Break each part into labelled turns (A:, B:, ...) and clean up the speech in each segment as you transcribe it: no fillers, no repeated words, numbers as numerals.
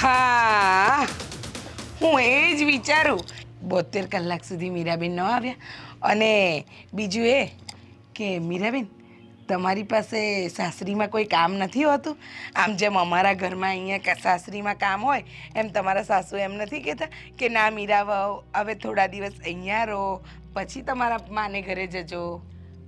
A: હા, હું એ જ વિચારું 72 કલાક સુધી મીરાબેન ન આવ્યા. અને બીજું એ કે મીરાબેન, તમારી પાસે સાસરીમાં કોઈ કામ નથી હોતું? આમ જેમ અમારા ઘરમાં અહીંયા સાસરીમાં કામ હોય એમ તમારા સાસુ એમ નથી કહેતા કે ના મીરા વહુ, હવે થોડા દિવસ અહીંયા રહો, પછી તમારા માને ઘરે જજો?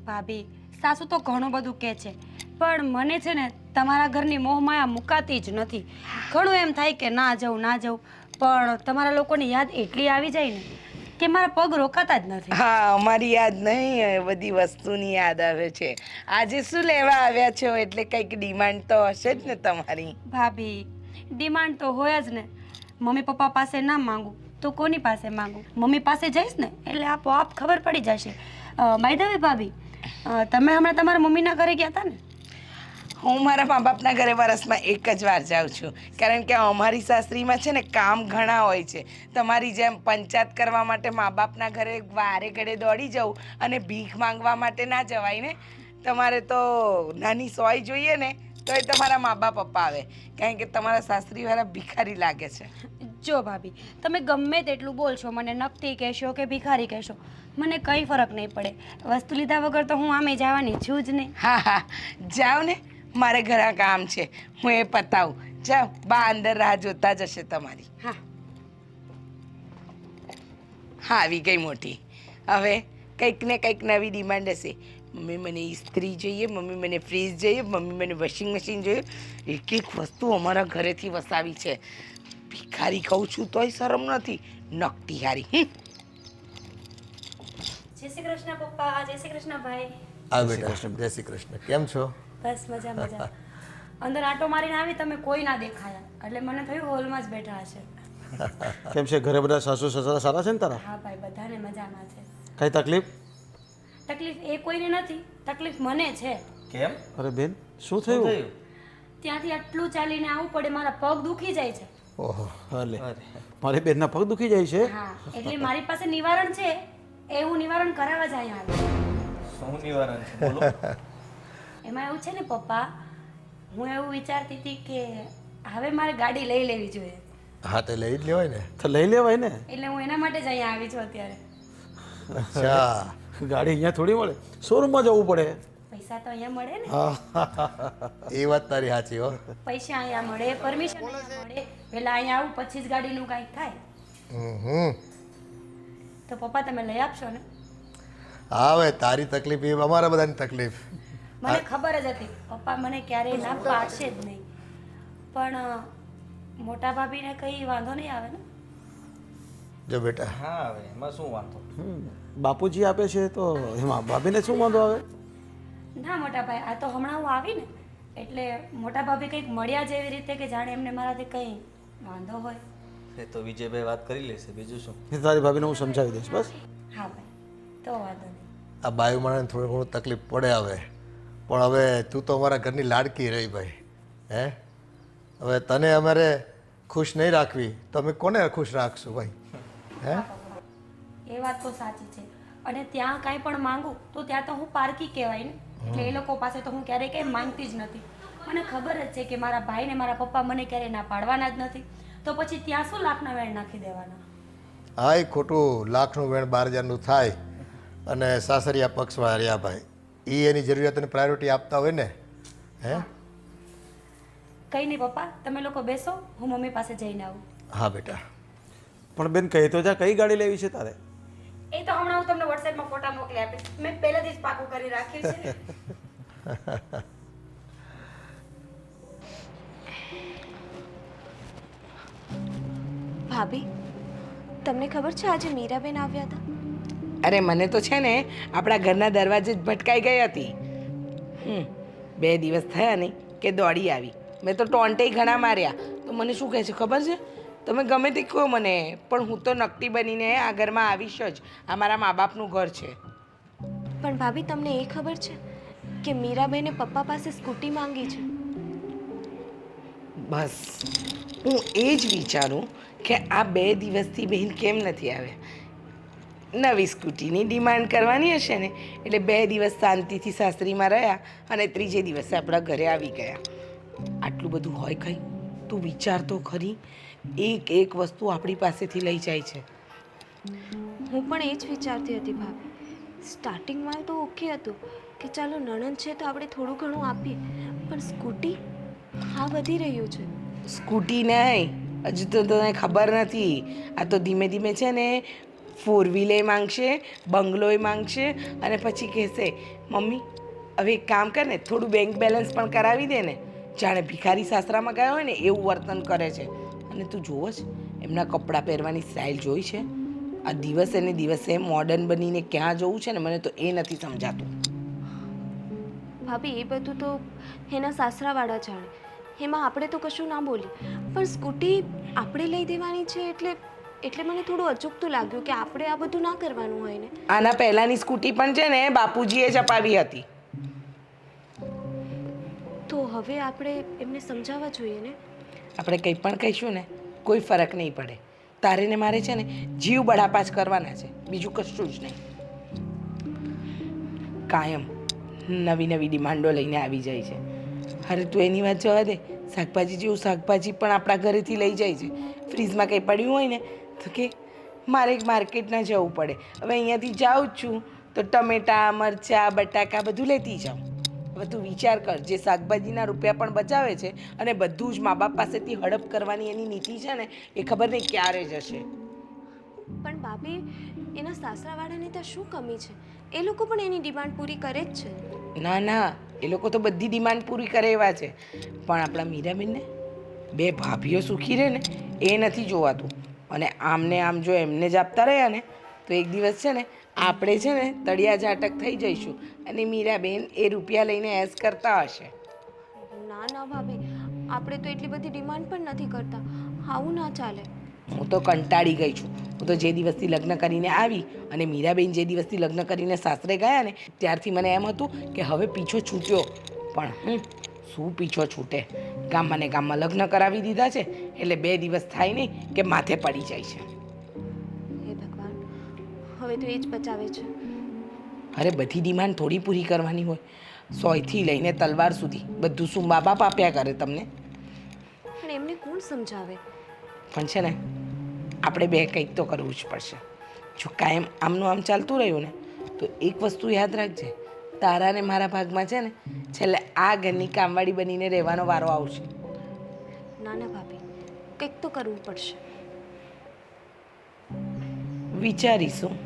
B: ભાભી, સાસુ તો ઘણું બધું કહે છે, પણ મને છે ને તમારા ઘરની મોહમાયા મુકાતી જ નથી. ઘણું એમ થાય કે ના જવું ના જવું, પણ તમારા લોકોની યાદ એટલી આવી જાય ને કે મારા પગ રોકાતા જ નથી.
A: હા, અમારી યાદ નહીં, બધી વસ્તુની યાદ આવે છે. આજે શું લેવા આવ્યા છો? એટલે કંઈક ડિમાન્ડ તો હશે જ ને તમારી?
B: ભાભી, ડિમાન્ડ તો હોય જ ને. મમ્મી પપ્પા પાસે ના માંગુ તો કોની પાસે માંગુ? મમ્મી પાસે જઈશ ને એટલે આપોઆપ ખબર પડી જશે. બાય ધ વે ભાભી, તમે હમણાં તમારા મમ્મીના ઘરે ગયા હતા ને?
A: હું મારા મા બાપના ઘરે વરસમાં એક જ વાર જાઉં છું, કારણ કે અમારી સાસરીમાં છે ને કામ ઘણા હોય છે. તમારી જેમ પંચાયત કરવા માટે મા બાપના ઘરે વારે ઘડે દોડી જવું અને ભીખ માંગવા માટે ના જવાય ને. તમારે તો નાની સોય જોઈએ ને તો એ તમારા મા બાપ અપાવે, કારણ કે તમારા સાસરીવાળા ભિખારી લાગે છે.
B: જો ભાભી, તમે ગમે તેટલું બોલશો, મને નકટી કહેશો કે ભિખારી કહેશો, મને કંઈ ફરક નહીં પડે. વસ્તુ લીધા વગર તો હું આમે જવાની છું જ નહીં.
A: હા હા, જાઓ ને, મારે ઘણા કામ છે, હું એ પતાવું. જાઓ, બા અંદર રાહ જોતા જ હશે તમારી.
B: હા
A: હા, આવી ગઈ મોટી. હવે કંઈક ને કંઈક નવી ડિમાન્ડ હશે. મમ્મી મને ઇસ્ત્રી જોઈએ, મમ્મી મને ફ્રીજ જોઈએ, મમ્મી મને વોશિંગ મશીન જોઈએ. એક એક વસ્તુ અમારા ઘરેથી વસાવી છે. ભિખારી કહું છું તોય શરમ નથી, નકટી હારી.
B: જય શ્રી કૃષ્ણ પપ્પા, જય શ્રી કૃષ્ણ ભાઈ.
C: આ બેટા, જય શ્રી કૃષ્ણ. કેમ છો?
B: બસ મજા મજા. અંદર આંટો મારીને આવી, તમે કોઈ ના દેખાયા એટલે મને થયું હોલમાં જ બેઠા હશે.
D: કેમ છે ઘરે બધા? સાસુ સસરા સારા છે ને તારા?
B: હા ભાઈ, બધાને મજામાં છે.
D: કઈ તકલીફ?
B: તકલીફ એ કોઈને નથી, તકલીફ મને છે.
E: કેમ?
D: અરે બેન, શું થયું?
B: ત્યાંથી આટલું ચાલીને આવવું પડે, મારા પગ દુખી જાય છે.
D: ઓહો, હાલે. મારી બેનના પગ દુખી જાય છે?
B: હા, એટલે મારી પાસે નિવારણ છે, એ હું નિવારણ કરાવવા જ અહીંયા આવી.
E: શું નિવારણ છે બોલો?
B: એમાં એવું છે ને પપ્પા, હું એવું વિચારતી હતી કે હવે મારે ગાડી લઈ લેવી જોઈએ.
C: હા, તો લઈ જ લેવાય ને.
D: તો લઈ લેવાય ને.
B: એટલે હું એના માટે જ અહીંયા આવી છું અત્યારે.
C: અચ્છા,
D: ગાડી અહીંયા થોડી મળે, શોરૂમમાં જવું પડે.
B: પૈસા તો અહીંયા મળે ને.
C: એ વાત તારી સાચી હો.
B: પૈસા અહીંયા મળે, પરમિશન અહીંયા મળે. પહેલા અહીંયા આવું પછી જ ગાડીનું કાંઈક થાય.
C: હમ.
B: તો પપ્પા તમે લઈ આપશો ને?
C: હા, હવે તારી તકલીફ એ અમારા બધાની તકલીફ.
B: મને ખબર જ હતી પપ્પા મને ક્યારેય ના પાડશે જ નહીં, પણ મોટા ભાભીને કંઈ વાંધો નહીં આવે ને?
C: જો બેટા,
E: હા, હવે એમાં શું વાંધો?
D: બાપુજી આપે છે તો એમાં ભાભીને શું વાંધો આવે?
B: ના મોટા ભાઈ, આ તો હમણાં હું આવી ને એટલે મોટા ભાભી કંઈક મળ્યા જેવી રીતે કે જાણે એમને મારાથી કંઈ વાંધો હોય.
E: એ તો વિજયભાઈ વાત કરી લેશે, બીજું શું?
D: એ તારી ભાભીને હું સમજાવી દઈશ બસ.
B: હા ભાઈ, તો વાંધો નહીં.
C: આ બાયુ માણસને થોડું ઘણું તકલીફ પડે હવે, પણ હવે તું તો અમારા ઘરની લાડકી રહી ભાઈ. હે, હવે તને અમારે ખુશ નહીં રાખવી તો અમે કોને ખુશ રાખશું ભાઈ? હે,
B: એ વાત તો સાચી છે. અને ત્યાં કાંઈ પણ માંગુ તો ત્યાં તો હું પારકી કહેવાય ને, એટલે એ લોકો પાસે તો હું ક્યારેય કંઈ માંગતી જ નથી. મને ખબર જ છે કે મારા ભાઈ ને મારા પપ્પા મને ક્યારેય ના પાડવાના જ નથી, તો પછી ત્યાં શું લાખના વેણ નાખી દેવાના?
C: હા, એ ખોટું લાખનું વેણ 12,000નું થાય અને સાસરિયા પક્ષમાં રહ્યા ભાઈ, એ એની જરૂરિયાતને પ્રાયોરિટી આપતા હોય ને. હે,
B: કંઈ નહીં પપ્પા, તમે લોકો બેસો, હું મમ્મી પાસે જઈને આવું.
C: હા બેટા.
D: પણ બેન કહી તો જા, કઈ ગાડી લેવી છે તારે?
B: એ તો હમણાં હું તમને વોટ્સએપમાં ફોટા મોકલી આપીશ. મેં પહેલાથી જ પાકું કરી રાખ્યું છે.
F: ભાભી, તમને ખબર છે આજે મીરાબેન આવ્યા હતા?
A: અરે મને તો છે ને આપણા ઘરના દરવાજે જ ભટકાઈ ગઈ હતી. 2 દિવસ થયા નહીં કે દોડી આવી. મેં તો ટોન્ટે ઘણા માર્યા તો મને શું કહે છે ખબર છે? તમે ગમે તે કહો મને, પણ હું તો નકટી બનીને આ ઘરમાં આવીશ જ. આ મારા મા બાપનું ઘર છે.
F: પણ ભાભી, તમને એ ખબર છે કે મીરાબેને પપ્પા પાસે સ્કૂટી માંગી છે?
A: બસ હું એ જ વિચારું કે આ 2 દિવસથી બહેન કેમ નથી આવ્યા. નવી સ્કૂટીની ડિમાન્ડ કરવાની હશે ને, એટલે 2 દિવસ શાંતિથી સાસરીમાં રહ્યા અને ત્રીજે દિવસે આપણા ઘરે આવી ગયા. આટલું બધું હોય કંઈ? તું વિચાર તો ખરી, એક એક વસ્તુ આપણી પાસેથી લઈ જાય છે.
F: હું પણ એ જ વિચારતી હતી ભાભી. સ્ટાર્ટિંગમાં તો ઓકે હતું કે ચાલો નણંદ છે તો આપણે થોડું ઘણું આપીએ, પણ સ્કૂટી આ વધી રહ્યું છે.
A: સ્કૂટી નહીં, હજુ તો તને ખબર નથી. આ તો ધીમે ધીમે છે ને ફોર વ્હીલે માંગશે, બંગલોય માંગશે, અને પછી કહેશે મમ્મી હવે એક કામ કર ને, થોડું બેંક બેલેન્સ પણ કરાવી દે ને. જાણે ભિખારી સાસરામાં ગયા હોય ને એવું વર્તન કરે છે. અને તું જોવો જ એમના કપડાં પહેરવાની સ્ટાઇલ જોઈ છે? આ દિવસે ને દિવસે મોડર્ન બનીને ક્યાં જવું છે ને મને તો એ નથી સમજાતું.
F: ભાભી એ બધું તો એના સાસરાવાળા જાણે, એમાં આપણે તો કશું ના બોલી. પણ સ્કૂટી આપણે લઈ દેવાની છે એટલે મને થોડું અચૂકતું લાગ્યું કે આપણે આ બધું ના કરવાનું હોય ને.
A: આના પહેલાંની સ્કૂટી પણ છે ને બાપુજીએ જ અપાવી હતી.
F: તો હવે આપણે એમને સમજાવવા જોઈએ ને.
A: આપણે કંઈ પણ કહીશું ને કોઈ ફરક નહીં પડે. તારે ને મારે છે ને જીવ બળાપા જ કરવાના છે, બીજું કશું જ નહીં. કાયમ નવી નવી ડિમાન્ડો લઈને આવી જાય છે. અરે તું એની વાત જવા દે, શાકભાજી જેવું શાકભાજી પણ આપણા ઘરેથી લઈ જાય છે. ફ્રીજમાં કંઈ પડ્યું હોય ને તો કે મારે માર્કેટ ના જવું પડે. હવે અહીંયાથી જાઉં જ છું તો ટમેટાં, મરચાં, બટાકા બધું લેતી જાઉં. હવે તું વિચાર કર, જે શાકભાજીના રૂપિયા પણ બચાવે છે અને બધું જ મા બાપ પાસેથી હડપ કરવાની એની નીતિ છે ને એ ખબર નહીં ક્યારે જશે.
F: પણ ભાભી એના સાસરાવાળાની તો શું કમી છે? એ લોકો પણ એની ડિમાન્ડ પૂરી કરે જ છે.
A: ના ના, એ લોકો તો બધી ડિમાન્ડ પૂરી કરે એવા છે, પણ આપણા મીરાબેનને બે ભાભીઓ સુખી રહે ને એ નથી જોવાતું. અને આમને આમ જો એમને જ આપતા રહ્યા ને તો એક દિવસ છે ને આપણે છે ને તળિયા ઝાટક થઈ જઈશું અને મીરાબેન એ રૂપિયા લઈને એસ કરતા હશે.
F: ના ના ભાભી, આપણે તો એટલી બધી ડિમાન્ડ પણ નથી કરતા. આવું ના ચાલે.
A: હું તો કંટાળી ગઈ છું. હું તો જે દિવસથી લગ્ન કરીને આવી અને મીરાબેન જે દિવસથી લગ્ન કરીને સાસરે ગયા ને ત્યારથી મને એમ હતું કે હવે પીછો છૂટ્યો, પણ શું પીછો છૂટે. ગામમાં ને ગામમાં લગ્ન કરાવી દીધા છે એટલે 2 દિવસ થાય નહીં કે માથે પડી જાય છે.
F: હે ભગવાન, હવે તો એ જ બચાવે છે.
A: અરે બધી ડિમાન્ડ થોડી પૂરી કરવાની હોય. 100થી લઈને તલવાર સુધી બધું શું મા બાપ આપ્યા કરે તમને?
F: પણ એમને કોણ સમજાવે?
A: પણ છે ને આપણે બે કંઈક તો કરવું જ પડશે. જો કાયમ આમનું આમ ચાલતું રહ્યું ને તો એક વસ્તુ યાદ રાખજે, તારા ને મારા ભાગમાં છે ને છેલ્લે આ ઘરની કામવાળી બનીને રહેવાનો વારો આવશે.
F: ના ના ભાભી, કંઈક તો કરવું પડશે.
A: વિચારીશું.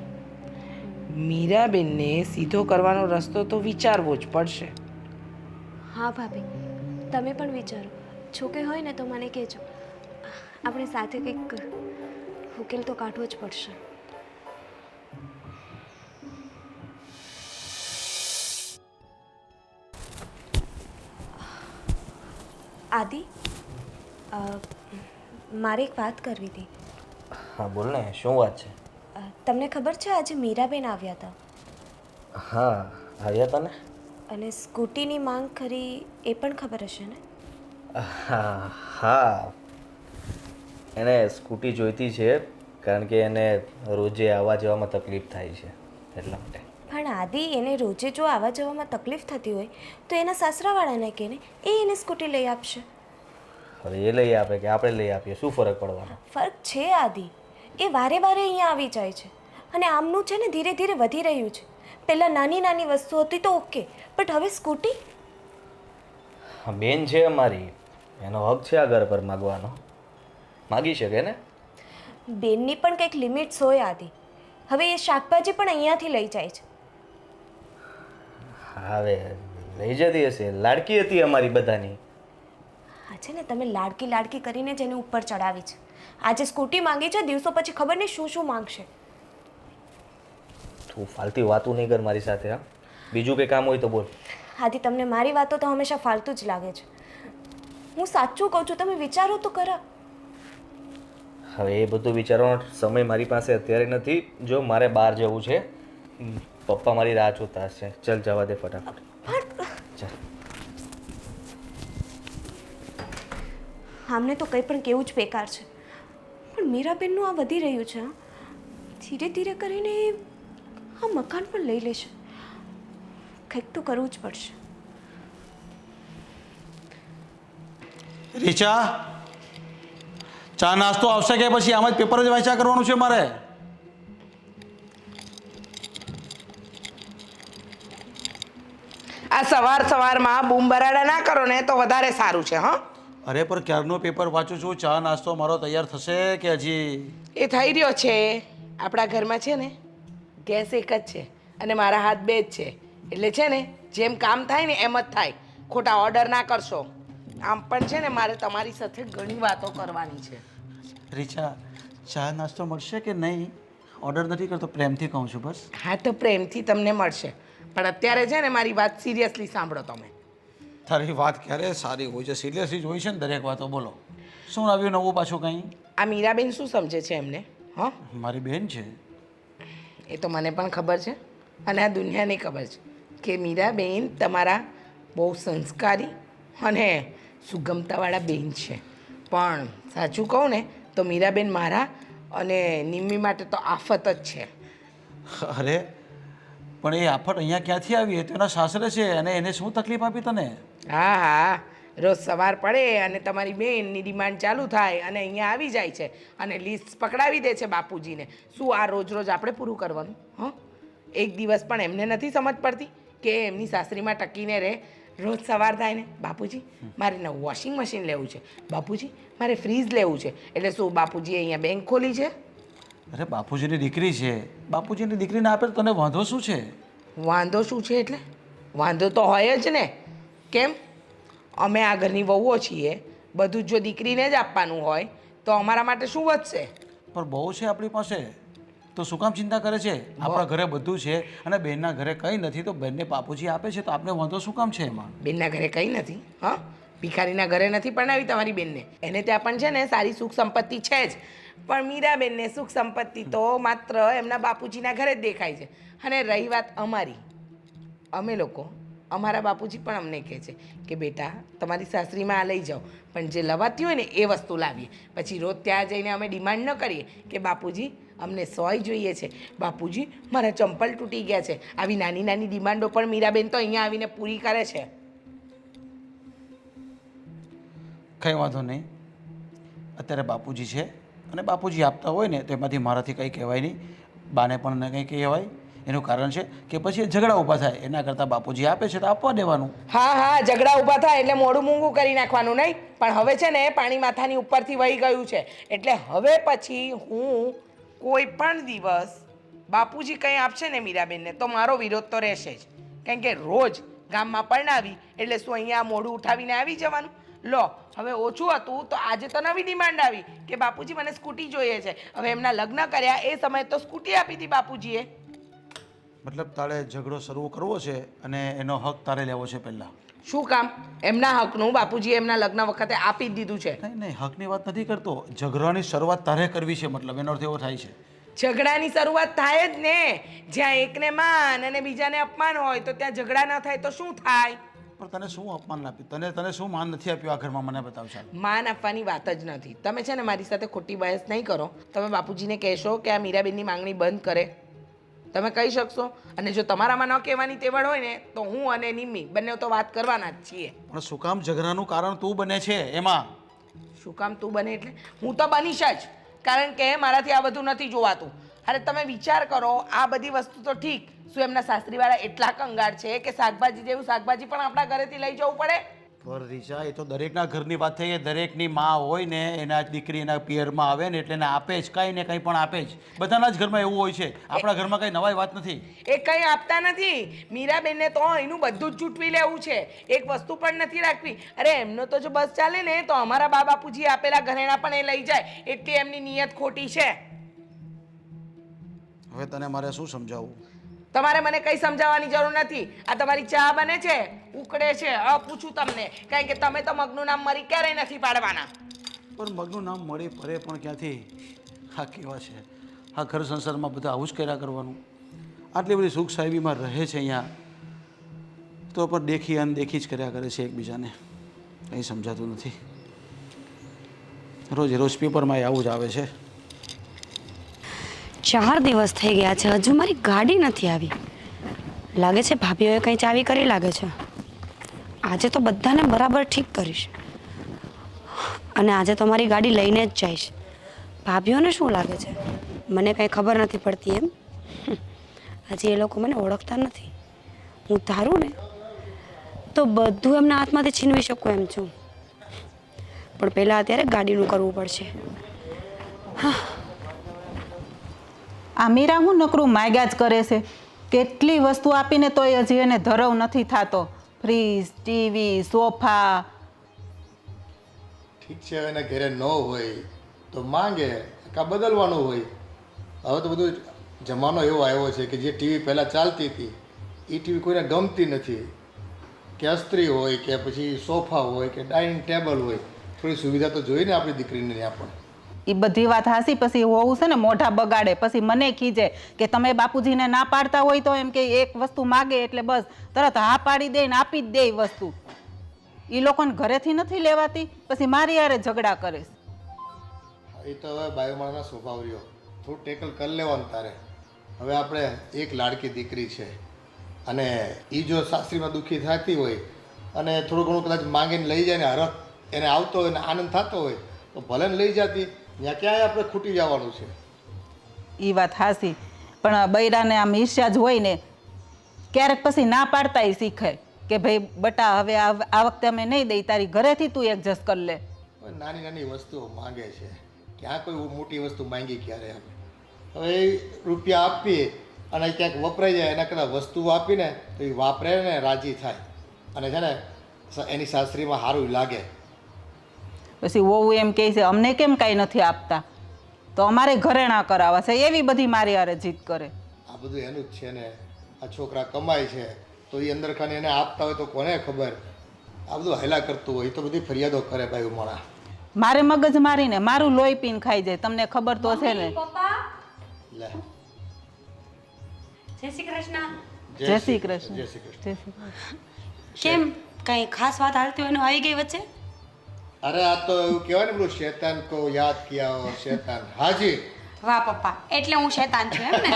A: મીરાબેનને સીધો કરવાનો રસ્તો તો વિચારવો જ પડશે.
F: હા ભાભી, તમે પણ વિચારો. છોકે હોય ને તો મને કહેજો. આપણે સાથે કંઈક ઉકેલ તો કાઢવો જ પડશે. આદિ, મારે એક વાત કરવી હતી.
E: હા બોલ ને, શું વાત છે?
F: તમને ખબર છે આજે મીરાબેન આવ્યા હતા
E: હા આવ્યા હતા ને.
F: અને સ્કૂટીની માંગ કરી એ પણ ખબર હશે ને?
E: હા હા, એને સ્કૂટી જોઈતી છે કારણ કે એને રોજે આવવા જવામાં તકલીફ થાય છે એટલા માટે.
F: પણ આદિ, એને રોજે જો આવવા જવામાં તકલીફ થતી હોય તો એના સાસરાવાળાને કહે ને, એ એને સ્કૂટી લઈ આપશે.
E: હવે એ લઈ આપે કે આપણે લઈ આપીએ, શું ફરક પડવાનો?
F: ફરક છે આદિ. એ વારે વારે અહીંયા આવી જાય છે અને આમનું છે ને ધીરે ધીરે વધી રહ્યું છે. પહેલાં નાની નાની વસ્તુ હતી તો ઓકે, બટ હવે સ્કૂટી.
E: હા બેન છે અમારી, એનો હક છે આ ઘર પર માગવાનો, માગી શકે ને.
F: બેનની પણ કંઈક લિમિટ્સ હોય આદિ. હવે એ શાકભાજી પણ અહીંયાથી લઈ જાય છે.
E: હવે લઈ જતી હશે, લાડકી હતી અમારી બધાની.
F: હા છે ને, તમે લાડકી લાડકી કરીને જ એને ઉપર ચડાવી છે. આજે સ્કૂટી માંગી છે, દિવસો પછી ખબર નહીં શું શું માંગશે.
E: તું ફાલતી વાતું નહીં કર મારી સાથે. હા, બીજું કંઈ કામ હોય તો બોલ.
F: આદિ, તમને મારી વાતો તો હંમેશા ફાલતુ જ લાગે છે. હું સાચું કહું છું, તમે વિચારો તો ખરા.
E: હવે એ બધું વિચારવાનો સમય મારી પાસે અત્યારે નથી. જો મારે બહાર જવું છે, પપ્પા મારી રાહ જોતા હશે. ચાલ જવા દે ફટાફટ. ચાલ.
F: આમને તો કંઈ પણ કેવું જ બેકાર છે. પણ મીરાબેનનું આ વધી રહ્યું છે. ધીરે ધીરે કરીને આ મકાન પણ લઈ લેશે. કંઈક તો કરવું જ પડશે.
D: રીચા, ચા નાસ્તો આવશે કે પછી આમ જ પેપર જ વાંચ્યા કરવાનું છે મારે?
A: આ સવારમાં બૂમ બરાડા ના કરો ને તો વધારે સારું છે. હા,
D: અરે પણ ક્યારનો પેપર વાંચું છું. ચા નાસ્તો મારો તૈયાર થશે કે હજી?
A: એ થઈ રહ્યો છે. આપણા ઘરમાં છે ને ગેસ એક જ છે અને મારા હાથ બે જ છે. એટલે છે ને જેમ કામ થાય ને એમ જ થાય. ખોટા ઓર્ડર ના કરશો. આમ પણ છે ને મારે તમારી સાથે ઘણી વાતો કરવાની છે.
D: રીચા, ચા નાસ્તો મળશે કે નહીં? ઓર્ડર નથી કરતો, પ્રેમથી કહું છું બસ.
A: હા તો પ્રેમથી તમને મળશે, પણ અત્યારે છે ને મારી વાત સિરિયસલી સાંભળો તમે.
D: તારી વાત ક્યારે સારી હોય છે, સિરિયસલી જ હોય છે ને દરેક વાતો. બોલો, શું આવ્યું નવું પાછું કંઈ?
A: આ મીરાબેન શું સમજે છે એમને? હા,
D: મારી બેન છે.
A: એ તો મને પણ ખબર છે અને આ દુનિયાને ખબર છે કે મીરાબેન તમારા બહુ સંસ્કારી અને સુગમતાવાળા બેન છે. પણ સાચું કહું ને તો મીરાબેન મારા અને નિમ્મી માટે તો આફત જ છે.
D: અરે પણ એ આફત અહીંયા ક્યાંથી આવી? એ તો એના સાસરે છે અને એને શું તકલીફ આપી તને?
A: હા હા, રોજ સવાર પડે અને તમારી બેનની ડિમાન્ડ ચાલુ થાય અને અહીંયા આવી જાય છે અને લિસ્ટ પકડાવી દે છે બાપુજીને. શું આ રોજ રોજ આપણે પૂરું કરવાનું? હં, એક દિવસ પણ એમને નથી સમજ પડતી કે એમની સાસરીમાં ટકીને રહે. રોજ સવાર થાય ને, બાપુજી મારે નવું વોશિંગ મશીન લેવું છે, બાપુજી મારે ફ્રીજ લેવું છે. એટલે શું બાપુજીએ અહીંયા બેંક ખોલી છે?
D: અરે બાપુજીની દીકરી છે, બાપુજીની દીકરીને આપે તો તને વાંધો શું છે?
A: વાંધો શું છે એટલે? વાંધો તો હોય જ ને. કેમ? અમે આ ઘરની વહુઓ છીએ, બધું જો દીકરીને જ આપવાનું હોય તો અમારા માટે શું વધશે?
D: પણ બહુ છે આપણી પાસે, તો શું કામ ચિંતા કરે છે? આપણા ઘરે બધું છે અને બેનના ઘરે કંઈ નથી, તો બેનને બાપુજી આપે છે તો આપણે વાંધો શું કામ છે એમાં?
A: બેનના ઘરે કંઈ નથી? હા, ભિખારીના ઘરે નથી પરણાવી તમારી બેનને. એને ત્યાં પણ છે ને સારી સુખ સંપત્તિ છે જ, પણ મીરાબેનને સુખ સંપત્તિ તો માત્ર એમના બાપુજીના ઘરે જ દેખાય છે. અને રહી વાત અમારી, અમે લોકો, અમારા બાપુજી પણ અમને કહે છે કે બેટા તમારી સાસરીમાં આ લઈ જાઓ, પણ જે લવાતી હોય ને એ વસ્તુ લાવીએ. પછી રોજ ત્યાં જઈને અમે ડિમાન્ડ ન કરીએ કે બાપુજી અમને સોય જોઈએ છે, બાપુજી મારા ચંપલ તૂટી ગયા છે. આવી નાની નાની ડિમાન્ડો પણ મીરાબેન તો અહીંયા આવીને પૂરી કરે છે.
D: કંઈ વાંધો નહીં, અત્યારે બાપુજી છે અને બાપુજી આપતા હોય ને તો એમાંથી મારાથી કંઈ કહેવાય નહીં. બાને પણ કંઈ કહેવાય. એનું કારણ છે કે પછી ઝઘડા ઊભા થાય, એના કરતાં બાપુજી આપે છે તો આપવા દેવાનું.
A: હા હા, ઝઘડા ઊભા થાય એટલે મોઢું મૂંગું કરી નાખવાનું નહીં. પણ હવે છે ને પાણી માથાની ઉપરથી વહી ગયું છે, એટલે હવે પછી હું કોઈ પણ દિવસ બાપુજી કંઈ આપશે ને મીરાબેનને તો મારો વિરોધ તો રહેશે જ. કારણ કે રોજ ગામમાં પરણાવી એટલે શું અહીંયા મોઢું ઉઠાવીને આવી જવાનું? લો, હવે ઓછું હતું તો આજે તો નવી ડિમાન્ડ આવી કે બાપુજી મને સ્કૂટી જોઈએ છે. હવે એમના લગ્ન કર્યા એ સમયે તો સ્કૂટી આપી હતી બાપુજીએ.
D: મતલબ તારે ઝઘડો શરૂ કરવો છે અને એનો હક તારે લેવો છે પહેલાં?
A: શું કામ? એમના હકનું બાપુજીએ એમના લગ્ન વખતે આપી જ દીધું છે.
D: નહીં નહીં, હકની વાત નથી કરતો. ઝઘડાની શરૂઆત તારે કરવી છે, મતલબ એનો અર્થ એવો થાય છે.
A: ઝઘડાની શરૂઆત થાય જ ને. જ્યાં એકને માન અને બીજાને અપમાન હોય તો ત્યાં ઝઘડા ન થાય તો શું થાય?
D: પણ તને શું અપમાન આપ્યું? તને શું માન નથી આપ્યું આ ઘરમાં? મને બતાવ ચાલ.
A: માન આપવાની વાત જ નથી. તમે છે ને મારી સાથે ખોટી બહેસ નહીં કરો. તમે બાપુજીને કહેશો કે આ મીરાબેનની માંગણી બંધ કરે, તમે કહી શકશો. અને જો તમારામાં ન કહેવાની તેવડ હોય ને તો હું અને નિમ્મી બંને તો વાત કરવાના જ છીએ.
D: પણ શું કામ ઝઘડાનું કારણ તું બને છે એમાં?
A: શું કામ તું બને એટલે હું તો બનીશ જ, કારણ કે મારાથી આ બધું નથી જોવાતું. અરે તમે વિચાર કરો, આ બધી વસ્તુ તો ઠીક, શું એમના સાસરીવાળા એટલા કંગાળ છે કે શાકભાજી જેવું શાકભાજી પણ આપણા ઘરેથી લઈ જવું પડે?
D: પર રીચા, એ તો દરેકના ઘરની વાત થઈ. દરેકની માં હોય ને એના દીકરી એના પિયરમાં આવે ને એટલે એને આપે જ, કંઈ ને કંઈ પણ આપે જ. બધાના જ ઘરમાં એવું હોય છે. આપણા ઘરમાં કંઈ નવાઈ વાત નથી.
A: એ કંઈ આપતા નથી. મીરાબેનને તો એનું બધું જ ચૂંટવી લેવું છે, એક વસ્તુ પણ નથી રાખવી. અરે એમનો તો જો બસ ચાલે ને તો અમારા બા બાપુજી આપેલા ઘરેણા પણ એ લઈ જાય, એટલી એમની નિયત ખોટી છે.
D: હવે તને મારે શું સમજાવવું?
A: તમારે મને કંઈ સમજાવવાની જરૂર નથી. આ તમારી ચા બને છે, ઉકળે છે, પૂછું તમને, કારણ કે તમે તો મગનું નામ મરી ક્યારેય નથી પાડવાના.
D: પણ મગનું નામ મળી ફરે પણ ક્યાંથી? હા, કેવા છે આ ઘર સંસારમાં બધા આવું જ કર્યા કરવાનું. આટલી બધી સુખ સાહેબીમાં રહે છે અહીંયા, તો પણ દેખી અનદેખી જ કર્યા કરે છે એકબીજાને. કંઈ સમજાતું નથી. રોજ રોજ પેપરમાં આવું જ આવે છે.
B: 4 દિવસ થઈ ગયા છે, હજુ મારી ગાડી નથી આવી. લાગે છે ભાભીઓએ કંઈ ચાવી કરી લાગે છે. આજે તો બધાને બરાબર ઠીક કરીશ. અને આજે તો મારી ગાડી લઈને જ જઈશ. ભાભીઓને શું લાગે છે મને કંઈ ખબર નથી પડતી એમ? હજી એ લોકો મને ઓળખતા નથી. હું ધારું ને તો બધું એમના હાથમાંથી છીનવી શકું એમ છું, પણ પહેલાં અત્યારે ગાડીનું કરવું પડશે.
G: આ મીરા હું નકરું માગ્યા જ કરે છે. કેટલી વસ્તુ આપીને તોય હજી એને ધરવ નથી થતો. Fridge, TV, sofa.
C: ઠીક છે, એના ઘરે ન હોય તો માંગે કાં બદલવાનું હોય. હવે તો બધું જમાનો એવો આવ્યો છે કે જે ટીવી પહેલાં ચાલતી હતી એ ટીવી કોઈને ગમતી નથી. કે અસ્ત્રી હોય કે પછી સોફા હોય કે ડાઇનિંગ ટેબલ હોય, થોડી સુવિધા તો જોઈએ ને આપણી દીકરીને ત્યાં પણ.
G: એ બધી વાત હાસી, પછી હોવું છે ને મોઢા બગાડે, પછી મને ખીજે કે તમે બાપુજીને ના પાડતા હોય તો એમ કે એક વસ્તુ માગે એટલે બસ તરત હા પાડી દે ને આપી જ દે એ વસ્તુ. એ લોકોને ઘરેથી નથી લેવાતી, પછી મારી યારે ઝઘડા કરે.
C: એ તો હવે બાયુમાળાના સ્વભાવ રહ્યો, થોડું ટેકલ કરી લેવાનું તારે. હવે આપણે એક લાડકી દીકરી છે અને એ જો સાસરીમાં દુઃખી થતી હોય અને થોડું ઘણું કદાચ માંગીને લઈ જાય ને હરખ એને આવતો હોય ને આનંદ થતો હોય તો ભલે ને લઈ જતી, ત્યાં ક્યાંય આપણે ખૂટી જવાનું છે.
G: એ વાત હાસી, પણ બૈરાને આમ ઈર્ષ્યા જ હોય ને, ક્યારેક પછી ના પાડતા ય શીખે કે ભાઈ બટા હવે આ વખતે અમે નહીં દઈ, તારી ઘરેથી તું એડજસ્ટ કરી લે.
C: નાની નાની વસ્તુઓ માંગે છે, ક્યાં કોઈ મોટી વસ્તુ માંગી ક્યારે આપણે. હવે એ રૂપિયા આપીએ અને ક્યાંક વપરાઈ જાય એના કરતાં વસ્તુઓ આપીને તો એ વાપરે ને રાજી થાય અને છે ને એની સાસરીમાં સારું લાગે.
G: પછી વહુ એમ કહે છે અમને કેમ કાંઈ નથી આપતા, તો અમારે ઘરેણા કરાવવા છે, એવી બધી મારી હારે જીદ કરે.
C: આ બધું એનું જ છે ને. આ છોકરા કમાય છે તો એ અંદર ખાને એને આપતા હોય તો કોને ખબર. આ બધું હેલા કરતું હોય તો બધી ફરિયાદો કરે ભાઈ માણા.
G: મારે મગજ મારીને મારું લોહી પીને ખાઈ જાય, તમને ખબર તો છે ને.
B: પપ્પા,
C: લે
B: જય શ્રી કૃષ્ણ.
G: જય શ્રી કૃષ્ણ.
C: જય શ્રી કૃષ્ણ.
G: જય શ્રી કૃષ્ણ.
B: કેમ કંઈ ખાસ વાત હાલતી હોય એનું આવી ગઈ વચ્ચે?
C: અરે આ તો એવું કહેવાય ને પેલું શેતાન કો યાદ કિયા હો શેતાન હાજી.
B: વાહ પપ્પા, એટલે હું શેતાન છું એમ ને?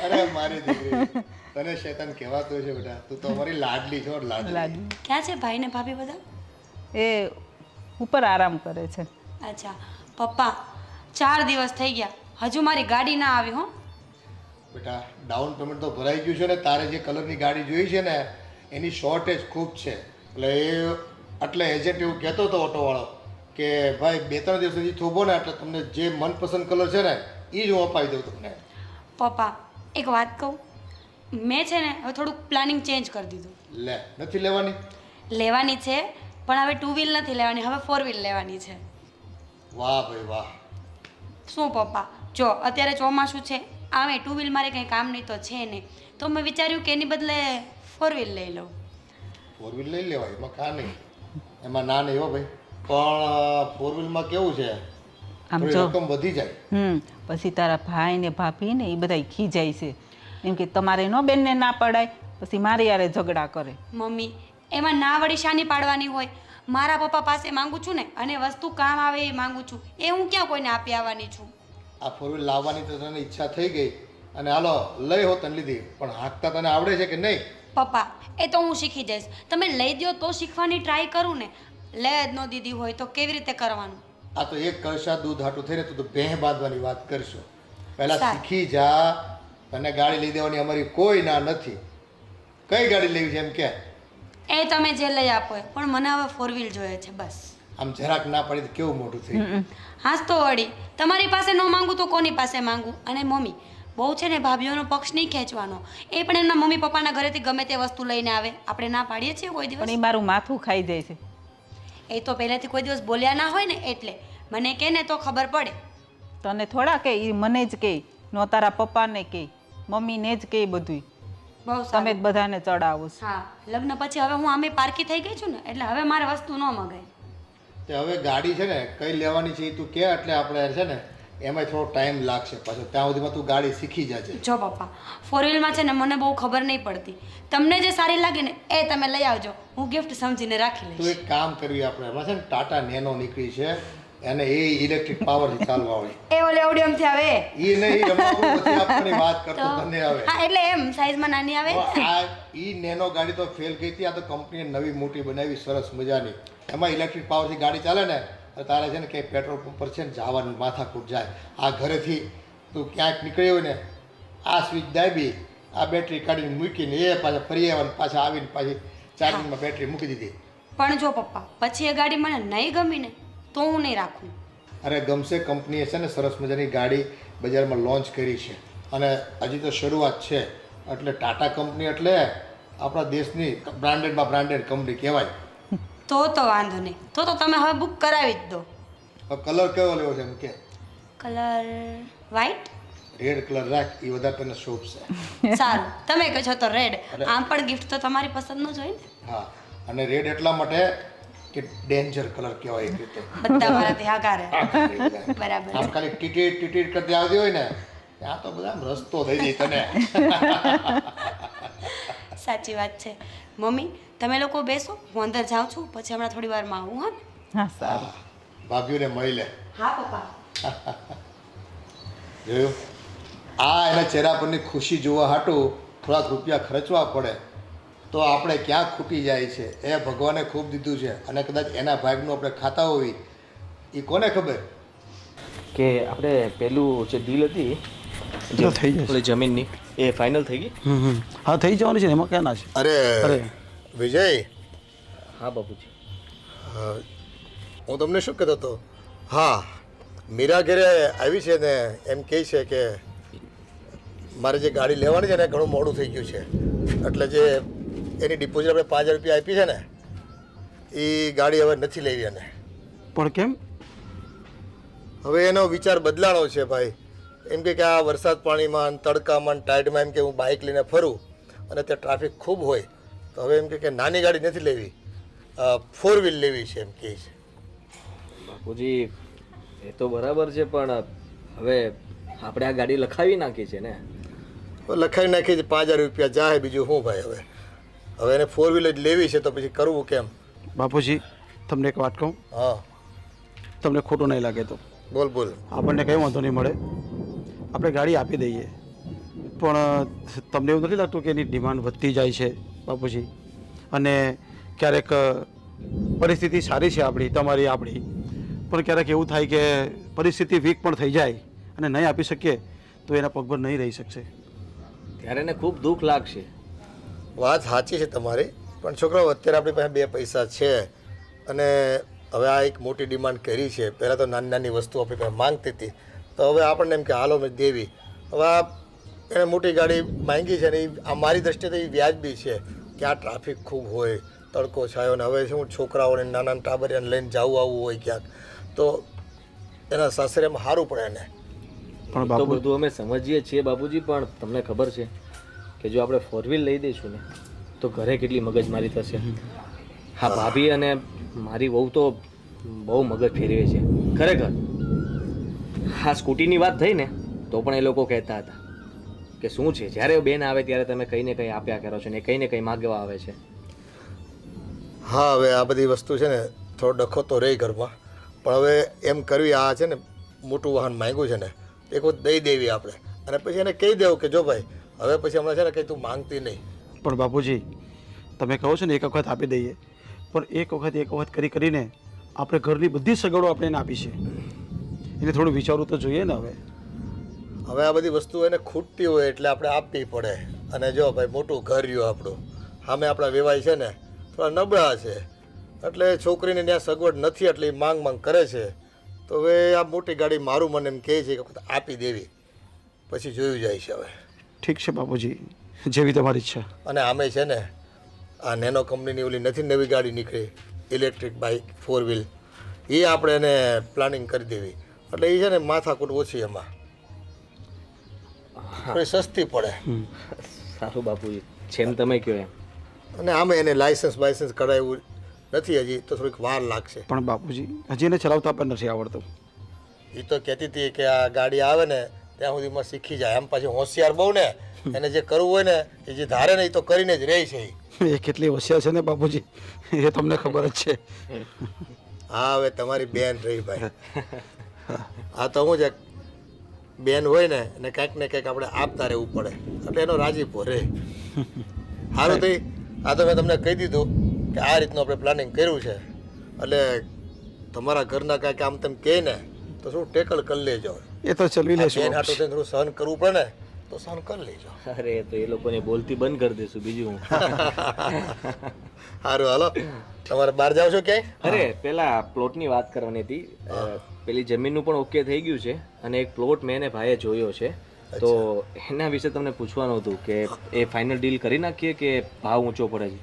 C: અરે મારી દીકરી, તને શેતાન કહેવાતું છે બેટા, તું તો અમારી લાડલી છો. લાડલી.
B: ક્યાં છે ભાઈ ને ભાભી બધા?
G: એ ઉપર આરામ કરે છે.
B: અચ્છા પપ્પા, 4 દિવસ થઈ ગયા હજુ મારી ગાડી ના આવી હો.
C: બેટા ડાઉન પેમેન્ટ તો ભરાઈ ગયું છે ને, તારે જે કલરની ગાડી જોઈ છે ને એની શોર્ટેજ ખૂબ છે. એટલે એજન્ટ એવું કહેતો હતો ઓટોવાળો કે ભાઈ 2-3 દિવસ સુધી થોભો ને એટલે તમને જે મનપસંદ કલર છે ને એ જ હું અપાવી દઉં તમને.
B: પપ્પા એક વાત કહું, મેં છે ને હવે થોડુંક પ્લાનિંગ ચેન્જ કરી દીધું.
C: લે નથી લેવાની?
B: લેવાની છે પણ હવે 2 વ્હીલ નથી લેવાની, હવે 4 વ્હીલ લેવાની છે.
C: વાહ ભાઈ વાહ.
B: શું પપ્પા, જો અત્યારે ચોમાસું છે, આમે 2 વ્હીલ મારે કંઈ કામ નહીં તો છે નહીં, તો મેં વિચાર્યું કે એની બદલે 4 વ્હીલ લઈ લઉં.
C: 4 વ્હીલ લઈ લેવાય, એમાં કાં નહીં, એમાં ના નહીં હો ભાઈ. પણ 4 વ્હીલમાં કેવું છે
G: આમ
C: થોડી
G: જો
C: રકમ વધી જાય.
G: પછી તારા ભાઈ ને ભાભી ને એ બધા ખીજાય છે એમ કે તમારે નો બેનને ના પડાય, પછી મારી યારે ઝઘડા કરે.
B: મમ્મી એમાં ના વળી શાની પાડવાની હોય? મારા પપ્પા પાસે માંગુ છું ને, અને વસ્તુ કામ આવે એ માંગુ છું, એ હું ક્યાં કોઈને આપી આવવાની છું?
C: આ 4 વ્હીલ લાવવાની તો તને ઈચ્છા થઈ ગઈ અને હાલો લઈ હો તને લીધી, પણ હાંકતા તને આવડે છે કે નહીં?
B: પપ્પા એ તો હું શીખી જઈશ, તમે લઈ દો તો શીખવાની ટ્રાય કરું ને. લે જ ન દીધી હોય તો કેવી રીતે કરવાનું?
C: આ તો એક કળશા દૂધ હાટું થઈને તું તો ભેહ બાંધવાની વાત કરશો. પહેલાં
B: સારું.
C: શીખી જા. તને ગાડી લઈ દેવાની અમારી કોઈ ના નથી. કઈ ગાડી લેવી છે એમ કે?
B: એ તમે જે લઈ આપો એ, પણ મને હવે 4 વ્હીલ જોઈએ છે બસ.
C: આમ જરાક ના પડી તો કેવું મોટું થઈ.
B: હાસ તો વળી તમારી પાસે ન માંગુ તો કોની પાસે માંગુ? અને મમ્મી બહુ છે ને ભાભીઓનો પક્ષ નહીં ખેંચવાનો, એ પણ એમના મમ્મી પપ્પાના ઘરેથી ગમે તે વસ્તુ લઈને આવે, આપણે ના પાડીએ છીએ કોઈ
G: પણ
B: દિવસ?
G: એ મારું માથું ખાઈ જાય છે.
B: એ તો પહેલાંથી કોઈ દિવસ બોલ્યા ના હોય ને, એટલે મને કહે ને તો ખબર પડે.
G: તને થોડા કે એ મને જ કહે, નો તારા પપ્પાને કહે, મમ્મીને જ કહે, બધું
B: બહુ
G: તમે જ
B: સારું.
G: બધાને ચડાવો છો.
B: હા, લગ્ન પછી હવે હું આમે પારકી થઈ ગઈ છું ને, એટલે હવે મારે વસ્તુ ન મગાય.
C: તે હવે ગાડી છે ને કઈ લેવાની છે એ તું કે, એટલે આપણે છે ને એમાં થોડો ટાઈમ લાગશે પાછો. ત્યાં સુધીમાં તું ગાડી શીખી જજે.
B: જો પપ્પા 4 વ્હીલમાં છે ને મને બહુ ખબર નહીં પડતી, તમને જે સારી લાગે ને એ તમે લઈ આવજો, હું ગિફ્ટ સમજીને રાખી
C: તું
B: લઈશ.
C: એક કામ કરવી આપણે, એમાં છે ને ટાટા નેનો નીકળી છે અને એ ઇલેક્ટ્રિક પાવરથી ચાલવા વાળી.
B: એ ઓલે ઓડિયમથી આવે
C: એ નહીં રમવા પછી આપણી વાત કરતો તને આવે.
B: હા, એટલે એમ સાઈઝમાં નાની આવે.
C: આ ઈ નેનો ગાડી તો ફેલ ગઈ હતી. આ તો કંપનીએ નવી મોટી બનાવી સરસ મજાની. એમાં ઇલેક્ટ્રિક પાવરથી ગાડી ચાલે ને તો તારે છે ને ક્યાંય પેટ્રોલ પંપ પર છે ને જવાનું માથાકૂટ જાય. આ ઘરેથી તું ક્યાંક નીકળી હોય ને આ સ્વિચ દાબી આ બેટરી કાઢીને મૂકીને એ પાછા ફરી આવવાનું, પાછા આવીને પાછી ચાર્જિંગમાં બેટરી મૂકી દીધી.
B: પણ જો પપ્પા પછી એ ગાડી મને નહીં ગમી ને તો હું નહીં રાખું.
C: અરે ગમશે, કંપનીએ છે ને સરસ મજાની ગાડી બજારમાં લોન્ચ કરી છે અને હજી તો શરૂઆત છે. એટલે ટાટા કંપની એટલે આપણા દેશની બ્રાન્ડેડમાં બ્રાન્ડેડ કંપની કહેવાય.
B: તો વાંધો નહીં, તો તમે હવે બુક કરાવી જ દો.
C: હવે કલર કેવો લેવો છે એમ કે?
B: Colour white.
C: રેડ કલર રાખ, એ વધારે તને શોભશે.
B: સારું, તમે કહો છો તો રેડ. આમ પણ ગિફ્ટ તો તમારી પસંદનું જ હોય ને.
C: હા, અને રેડ એટલા માટે કે ડેન્જર કલર કહેવાય એક રીતે.
B: બધા મારાથી હાકારે. બરાબર.
C: આમ ખાલી ટીટીટ કરતી આવતી હોય ને ત્યાં તો બધા આમ રસ્તો થઈ જાય તને.
B: સાચી વાત છે. મમ્મી તમે લોકો બેસો, હું અંદર જાઉં છું, પછી હમણાં થોડી વારમાં આવું. હા
G: હા સારું.
C: હા, ભાભીઓને મળી લે.
B: હા પપ્પા.
C: જોયું, આ એના ચહેરા પરની ખુશી જોવા હાટું થોડાક રૂપિયા ખર્ચવા પડે તો આપણે ક્યાં ખૂટી જાય છે એ ભગવાને ખૂબ દીધું છે. અને કદાચ એના ભાગનું આપણે ખાતા હોવી એ કોને ખબર.
E: કે આપણે પેલું જે ડીલ હતી
D: તો થઈ જશે.
E: પેલી જમીનની એ ફાઇનલ થઈ ગઈ?
D: હા થઈ જવાની છે ને, એમાં ક્યાં ના છે.
C: અરે
D: અરે
C: વિજય,
E: હા બાપુજી.
C: હું તમને શું કહેતો હતો? હા, મીરા ઘરે આવી છે ને એમ કહે છે કે મારે જે ગાડી લેવાની છે ને ઘણું મોડું થઈ ગયું છે, એટલે જે એની ડિપોઝિટ આપણે 5000 રૂપિયા આપી છે ને એ ગાડી હવે નથી લેવી. અને
D: પણ કેમ?
C: હવે એનો વિચાર બદલાણો છે ભાઈ. એમ કે આ વરસાદ પાણીમાં તડકામાં ટાઈટમાં એમ કે હું બાઇક લઈને ફરું અને ત્યાં ટ્રાફિક ખૂબ હોય તો હવે એમ કે નાની ગાડી નથી લેવી, 4 વ્હીલ લેવી છે એમ કહે છે.
E: બાપુજી એ તો બરાબર છે, પણ હવે આપણે આ ગાડી લખાવી નાખી છે ને.
C: લખાઈ નાખી છે, 5000 રૂપિયા જાય, બીજું શું ભાઈ. હવે એને 4 વ્હીલ જ લેવી છે તો પછી કરવું કેમ?
D: બાપુજી તમને એક વાત કહું,
C: હા
D: તમને ખોટું નહીં લાગે તો
C: બોલ બોલ.
D: આપણને કંઈ વાંધો નહીં મળે, આપણે ગાડી આપી દઈએ. પણ તમને એવું નથી લાગતું કે એની ડિમાન્ડ વધતી જાય છે બાપુજી? અને ક્યારેક પરિસ્થિતિ સારી છે આપણી, તમારી આપણી, પણ ક્યારેક એવું થાય કે પરિસ્થિતિ વીક પણ થઈ જાય અને નહીં આપી શકીએ તો એના પગભર નહીં રહી શકશે.
E: ત્યારે એને ખૂબ દુઃખ લાગશે.
C: વાત સાચી છે તમારી, પણ છોકરાઓ અત્યારે આપણી પાસે 2 પૈસા છે અને હવે આ એક મોટી ડિમાન્ડ કરી છે. પહેલાં તો નાની નાની વસ્તુ આપણી પાસે માંગતી હતી તો હવે આપણને એમ કે હાલો મેં દેવી. હવે આ એણે મોટી ગાડી માંગી છે ને એ આ મારી દ્રષ્ટિએ તો એ વ્યાજબી છે કે આ ટ્રાફિક ખૂબ હોય, તડકો છાયો, ને હવે શું છોકરાઓને નાના ટાબરિયાને લઈને જવું આવવું હોય ક્યાંક તો એના સાસરેમાં સારું પડે એને.
D: પણ
E: તો
D: બાપુ
E: બધું અમે સમજીએ છીએ બાપુજી, પણ તમને ખબર છે કે જો આપણે 4 વ્હીલ લઈ દઈશું ને તો ઘરે કેટલી મગજમારી થશે. હા, ભાભી અને મારી વહુ તો બહુ મગજ ફેરવે છે ખરેખર. હા, સ્કૂટીની વાત થઈ ને તો પણ એ લોકો કહેતા હતા કે શું છે, જ્યારે બેન આવે ત્યારે તમે કંઈ ને કંઈ આપ્યા કરો છો ને કંઈ ને કંઈ માગવા આવે છે.
C: હા, હવે આ બધી વસ્તુ છે ને થોડો ડખો તો રહી ઘરમાં, પણ હવે એમ કરવી, આ છે ને મોટું વાહન માંગ્યું છે ને એક વખત દઈ દેવી આપણે અને પછી એને કહી દેવું કે જો ભાઈ હવે પછી હમણાં છે ને કંઈ તું માંગતી નહીં.
D: પણ બાપુજી તમે કહો છો ને એક વખત આપી દઈએ, પણ એક વખત કરીને આપણે ઘરની બધી સગવડો આપણે એને આપી છે, એને થોડું વિચારવું તો જોઈએ ને.
C: હવે આ બધી વસ્તુ એને ખૂટતી હોય એટલે આપણે આપવી પડે. અને જો ભાઈ મોટું ઘર રહ્યું આપણું, સામે આપણા વેવાય છે ને થોડા નબળા છે એટલે છોકરીને ત્યાં સગવડ નથી એટલે એ માંગ કરે છે. તો હવે આ મોટી ગાડી મારું મને એમ કહે છે કે વખત આપી દેવી, પછી જોયું જાય છે. હવે
D: ઠીક છે બાપુજી, જેવી તમારી ઈચ્છા.
C: અને આમે છે ને આ નેનો કંપનીની ઓલી નથી નવી ગાડી નીકળી ઇલેક્ટ્રિક બાઇક 4 વ્હીલ, એ આપણે એને પ્લાનિંગ કરી દેવી એટલે એ છે ને માથાકૂટ ઓછી, એમાં થોડી સસ્તી પડે.
E: સારું બાપુજી, જેમ તમે કહો એમ.
C: અને આમે એને લાયસન્સ કઢાવ્યું નથી હજી તો થોડીક વાર લાગશે.
D: પણ બાપુજી હજી એને ચલાવતા પણ નથી આવડતું.
C: એ તો કહેતી હતી કે આ ગાડી આવે ને ત્યાં સુધીમાં શીખી જાય. આમ પાછી હોશિયાર બહુ ને, એને જે કરવું હોય ને એ જે ધારે ને એ તો કરીને જ રહે છે.
D: એ કેટલી હોશિયાર છે ને બાપુજી, એ તમને ખબર જ છે.
C: હા, હવે તમારી બેન રહી ભાઈ. આ તો હું જ બેન હોય ને એને કંઈક ને કંઈક આપણે આપતા રહેવું પડે એટલે એનો રાજીપો રહે. સારું થઈ, આ તો મેં તમને કહી દીધું કે આ રીતનું આપણે પ્લાનિંગ કર્યું છે એટલે તમારા ઘરના કાંઈક આમ તેમ કહે ને તો શું ટેકલ કરી લેજો.
D: એ તો ચલવી લેશું
C: બેન હાટું થઈને થોડું સહન કરવું પડે ને તો સહન કરી લેજો.
E: અરે તો એ લોકોને બોલતી બંધ કરી દેશું બીજું હું.
C: સારું હાલો, તમારે બહાર જાવ છો ક્યાંય?
E: અરે પેલા પ્લોટની વાત કરવાની હતી. પેલી જમીનનું પણ ઓકે થઈ ગયું છે અને એક પ્લોટ મેં અને ભાઈએ જોયો છે, તો એના વિશે તમને પૂછવાનું હતું કે એ ફાઇનલ ડીલ કરી નાખીએ કે ભાવ ઊંચો પડે છે?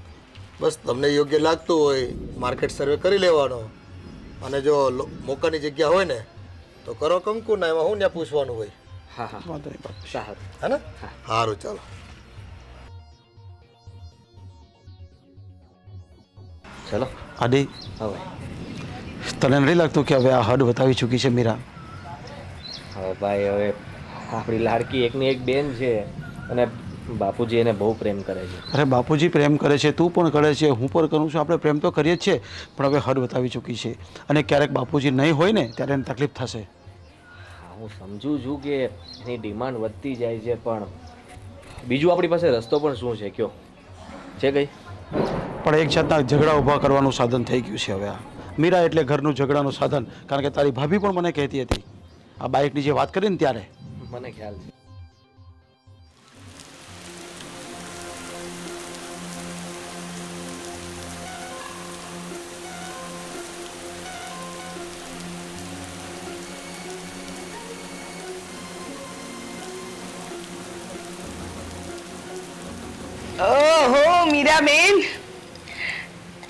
C: બસ તમને યોગ્ય લાગતું હોય માર્કેટ સર્વે કરી લેવાનો, અને જો મોકાની જગ્યા હોય ને તો કરો કંકુ ના, એમાં હું ત્યાં પૂછવાનું હોય.
E: હા હા
D: વાંધો નહીં બાપુ.
E: સારું.
C: હે ને? સારું ચાલો.
E: ચલો
D: આદિ,
E: હવે
D: તને નથી લાગતું કે હવે આ હદ બતાવી ચૂકી છે મીરા?
E: હવે ભાઈ હવે આપણી લાડકી એકની એક બેન છે અને બાપુજી એને બહુ પ્રેમ કરે છે.
D: અરે બાપુજી પ્રેમ કરે છે, તું પણ કરે છે, હું પણ કરું છું, આપણે પ્રેમ તો કરીએ જ છીએ, પણ હવે હદ બતાવી ચૂકી છે અને ક્યારેક બાપુજી નહીં હોય ને ત્યારે એને તકલીફ થશે.
E: હા હું સમજુ છું કે એની ડિમાન્ડ વધતી જાય છે, પણ બીજું આપણી પાસે રસ્તો પણ શું છે કયો? છે કઈ?
D: પણ એક જાતના ઝઘડા ઊભા કરવાનું સાધન થઈ ગયું છે હવે આ. મીરા એટલે ઘરનું ઝઘડાનું સાધન, કારણ કે તારી ભાભી પણ મને કહેતી હતી આ બાઇકની જે વાત કરી ને ત્યારે.
E: મને ખ્યાલ છે.
A: ઓહો મીરાબેન,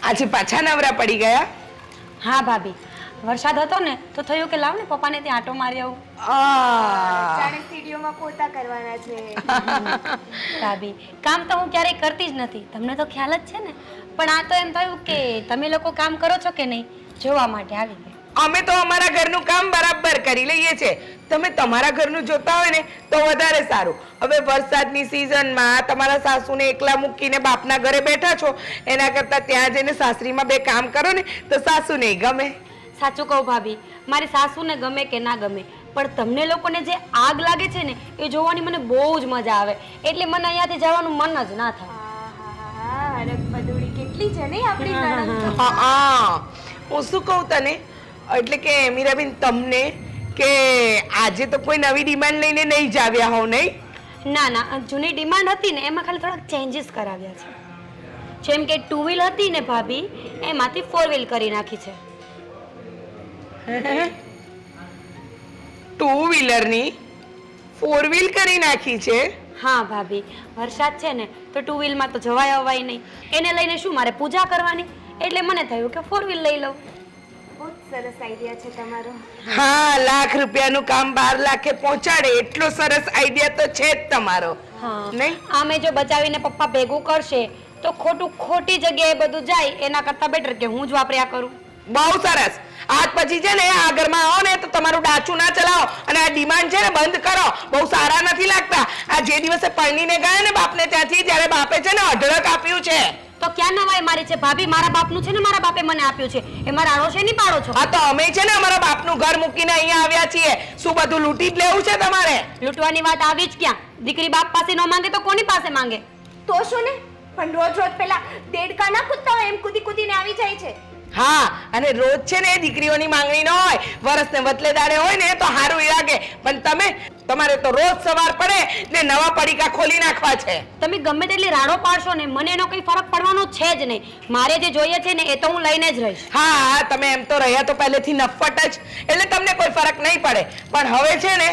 A: આજે પાછા નવરા પડી ગયા?
B: હા ભાભી, વરસાદ હતો ને તો થયું કે લાવ ને પપ્પાને ત્યાં આંટો મારી આવું.
F: જાણે સીડીઓમાં પોતા કરવાના છે.
B: ભાભી, કામ તો હું ક્યારેય કરતી જ નથી, તમને તો ખ્યાલ જ છે ને, પણ આ તો એમ થયું કે તમે લોકો કામ કરો છો કે નહીં જોવા માટે આવી ગઈ.
A: અમે તો અમારા ઘરનું કામ બરાબર કરી લઈએ છે, તમે તમારા ઘરનું જોતા હોય ને તો વધારે સારું. હવે વરસાદની સિઝનમાં તમારા સાસુને એકલા મૂકીને બાપના ઘરે બેઠા છો, એના કરતાં ત્યાં જઈને સાસરીમાં બે કામ કરો ને તો સાસુને ગમે.
B: સાચું કહું ભાભી, મારી સાસુને ગમે કે ના ગમે, પણ તમને લોકોને જે આગ લાગે છે ને એ જોવાની મને બહુ જ મજા આવે, એટલે મને અહીંયાથી જવાનું મન જ ના થાય.
F: આહાહા, અરે પદુડી કેટલી છે નહીં આપણી નણંદ.
A: હા, હું શું કહું તને, એટલે કે મીરાબેન તમને કે આજે તો કોઈ નવી ડિમાન્ડ લઈને નહીં જ આવ્યા હોવ નહીં?
B: ના ના, જૂની ડિમાન્ડ હતી ને એમાં ખાલી થોડાક ચેન્જીસ કરાવ્યા છે. જેમ કે 2 વ્હીલ હતી ને ભાભી, એમાંથી 4 વ્હીલ કરી નાખી છે.
A: 2 વ્હીલરની 4 વ્હીલ કરી નાખી છે?
B: હા ભાભી, વરસાદ છે ને તો 2 વ્હીલમાં તો જવાય અવાય નહીં, એને લઈને શું મારે પૂજા કરવાની, એટલે મને થયું કે 4 વ્હીલ લઈ લઉં.
F: બહુ સરસ આઈડિયા છે તમારો.
A: હા, લાખ રૂપિયાનું કામ 12 લાખે પહોંચાડે એટલો સરસ આઈડિયા તો છે જ તમારો.
B: હા,
A: નહીં?
B: આમે જો બચાવીને પપ્પા ભેગું કરશે તો ખોટી જગ્યાએ બધું જાય એના કરતાં બેટર કે હું જ વાપર્યા કરું.
A: બહુ સરસ. આજ પછી છે ને આ ઘરમાં આવો ને તો તમારું ડાચું ના ચલાવો અને આ ડિમાન્ડ છે ને બંધ કરો, બહુ સારા નથી લાગતા. આ જે દિવસે પરણીને ગયા ને બાપને ત્યાંથી, ત્યારે બાપે છે ને અઢળક આપ્યું છે.
B: તો ક્યાં નવાઈ મારી છે ભાભી, મારા બાપનું છે ને મારા બાપે મને આપ્યું છે, એમાં રાડો છે નહીં પાડો છો?
A: હા તો અમે છે ને અમારા બાપનું ઘર મૂકીને અહીંયા આવ્યા છીએ, શું બધું લૂંટી જ લેવું છે તમારે?
B: લૂંટવાની વાત આવી જ ક્યાં? દીકરી બાપ પાસે ન માંગે તો કોની પાસે માંગે?
F: તો શું ને, પણ રોજ રોજ પેલા દેડકા ના કૂદતા હોય એમ કૂદી કૂદીને આવી જાય છે.
A: હા, અને રોજ છે ને દીકરીઓની માંગણી ન હોય, વરસને બદલે દાડે હોય ને તો સારું લાગે, પણ તમારે તો રોજ સવાર પડે ને નવા પડીકા ખોલી નાખવા છે.
B: તમે ગમે તેટલી રાડો પાડશો ને મને એનો કઈ ફરક પડવાનો છે જ નહીં. મારે જે જોઈએ છે ને એ તો હું લઈને જ રહીશ.
A: હા, તમે એમ તો રહ્યા તો પહેલેથી નફ્ફટ જ, એટલે તમને કોઈ ફરક નહીં પડે, પણ હવે છે ને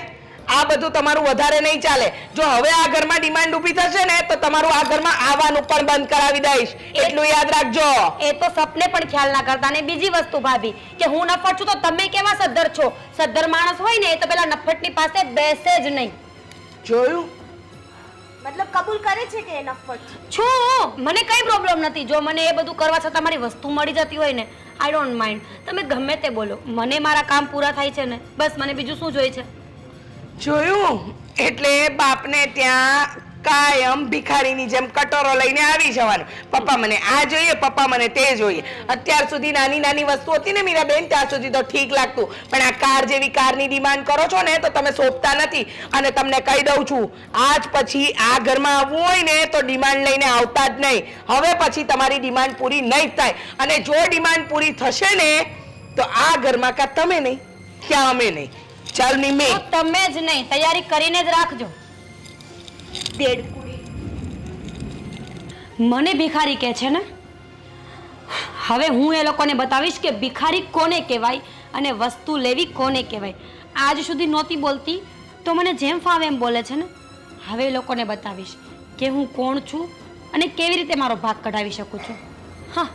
A: આ બધું તમારું વધારે નહીં ચાલે. જો હવે આ ઘરમાં ડિમાન્ડ ઊભી થશે ને તો તમારું આ ઘરમાં આવવાનું પણ બંધ કરાવી દઈશ, એટલું યાદ રાખજો.
B: એ તો સપને પણ ખ્યાલ ના કરતા. ને બીજી વસ્તુ ભાભી, કે હું નફ્ફટ છું તો તમે કેવા સદ્ધર છો? સદ્ધર માણસ હોય ને એ તો પેલા નફ્ફટની પાસે બેસે જ નહીં.
A: જોયું?
F: મતલબ કબૂલ કરે છે કે એ નફ્ફટ છે?
B: છું, મને કઈ પ્રોબ્લેમ નથી. જો મને એ બધું કરવા છતાં મારી વસ્તુ મળી જતી હોય ને, આઈ ડોન્ટ માઇન્ડ. તમે ગમે તે બોલો, મને મારા કામ પૂરા થાય છે ને બસ, મને બીજું શું જોઈએ છે?
A: જોયું? એટલે બાપને ત્યાં કાયમ ભિખારીની જેમ કટોરો લઈને આવી જવાનું. પપ્પા મને આ જોઈએ, પપ્પા મને તે જોઈએ. અત્યાર સુધી નાની નાની વસ્તુ હતી ને મીરાબેન, ત્યાં સુધી તો ઠીક લાગતું, પણ આ કાર જેવી કારની ડિમાન્ડ કરો છો ને તો તમે સોંપતા નથી. અને તમને કહી દઉં છું, આજ પછી આ ઘરમાં આવવું હોય ને તો ડિમાન્ડ લઈને આવતા જ નહીં. હવે પછી તમારી ડિમાન્ડ પૂરી નહીં થાય, અને જો ડિમાન્ડ પૂરી થશે ને તો આ ઘરમાં કાં તમે નહીં ક્યાં અમે નહીં. ચાલ નિમે,
B: તો તમે જ નહીં, તૈયારી કરીને જ રાખજો. મને ભિખારી કહે છે ને, હવે હું એ લોકોને બતાવીશ કે ભિખારી કોને કહેવાય અને વસ્તુ લેવી કોને કહેવાય. આજ સુધી નહોતી બોલતી તો મને જેમ ફાવે એમ બોલે છે ને, હવે એ લોકોને બતાવીશ કે હું કોણ છું અને કેવી રીતે મારો ભાગ કઢાવી શકું છું. હા,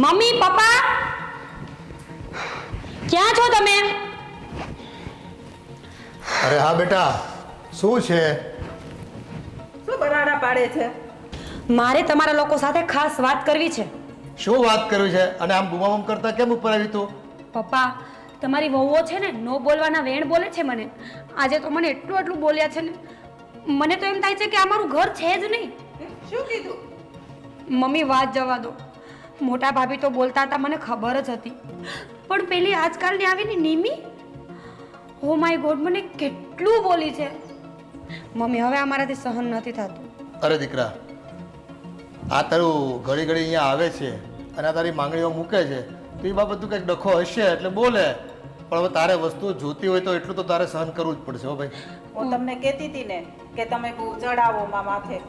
B: મમ્મી પપ્પા ક્યાં છો તમે?
C: અરે હા બેટા, શું છે?
G: શું બરાડા પાડે છે?
B: મારે તમારા લોકો સાથે ખાસ વાત કરવી છે.
C: શું વાત કરવી છે? અને આમ બુમાબુમ કરતા કેમ ઉપર આવી તું?
B: પપ્પા, તમારી વહુઓ છે ને નો બોલવાના વેણ બોલે છે મને. આજે તો મને એટલું બોલ્યા છે ને, મને તો એમ થાય છે કે આ મારું ઘર છે જ નહીં.
G: શું કીધું?
B: મમ્મી વાત જવા દો, મોટા ભાભી તો બોલતા હતા, મને ખબર જ હતી, પણ પેલી આજકાલની આવીને નિમી, ઓ માય ગોડ, મને કેટલું બોલી છે. મમ્મી હવે અમારાથી સહન નથી થતું.
C: અરે દીકરા, આ તારું ઘડી ઘડી અહીંયા આવે છે અને આ તારી માંગણીઓ મૂકે છે તો એ બાબત તું કંઈક ડખો હશે એટલે બોલે, પણ હવે તારે વસ્તુ જોતી હોય તો એટલું તો તારે સહન કરવું જ પડશે. હો ભાઈ,
G: હું તમને કહેતી હતી ને કે તમે બહુ ચડાવો માથે.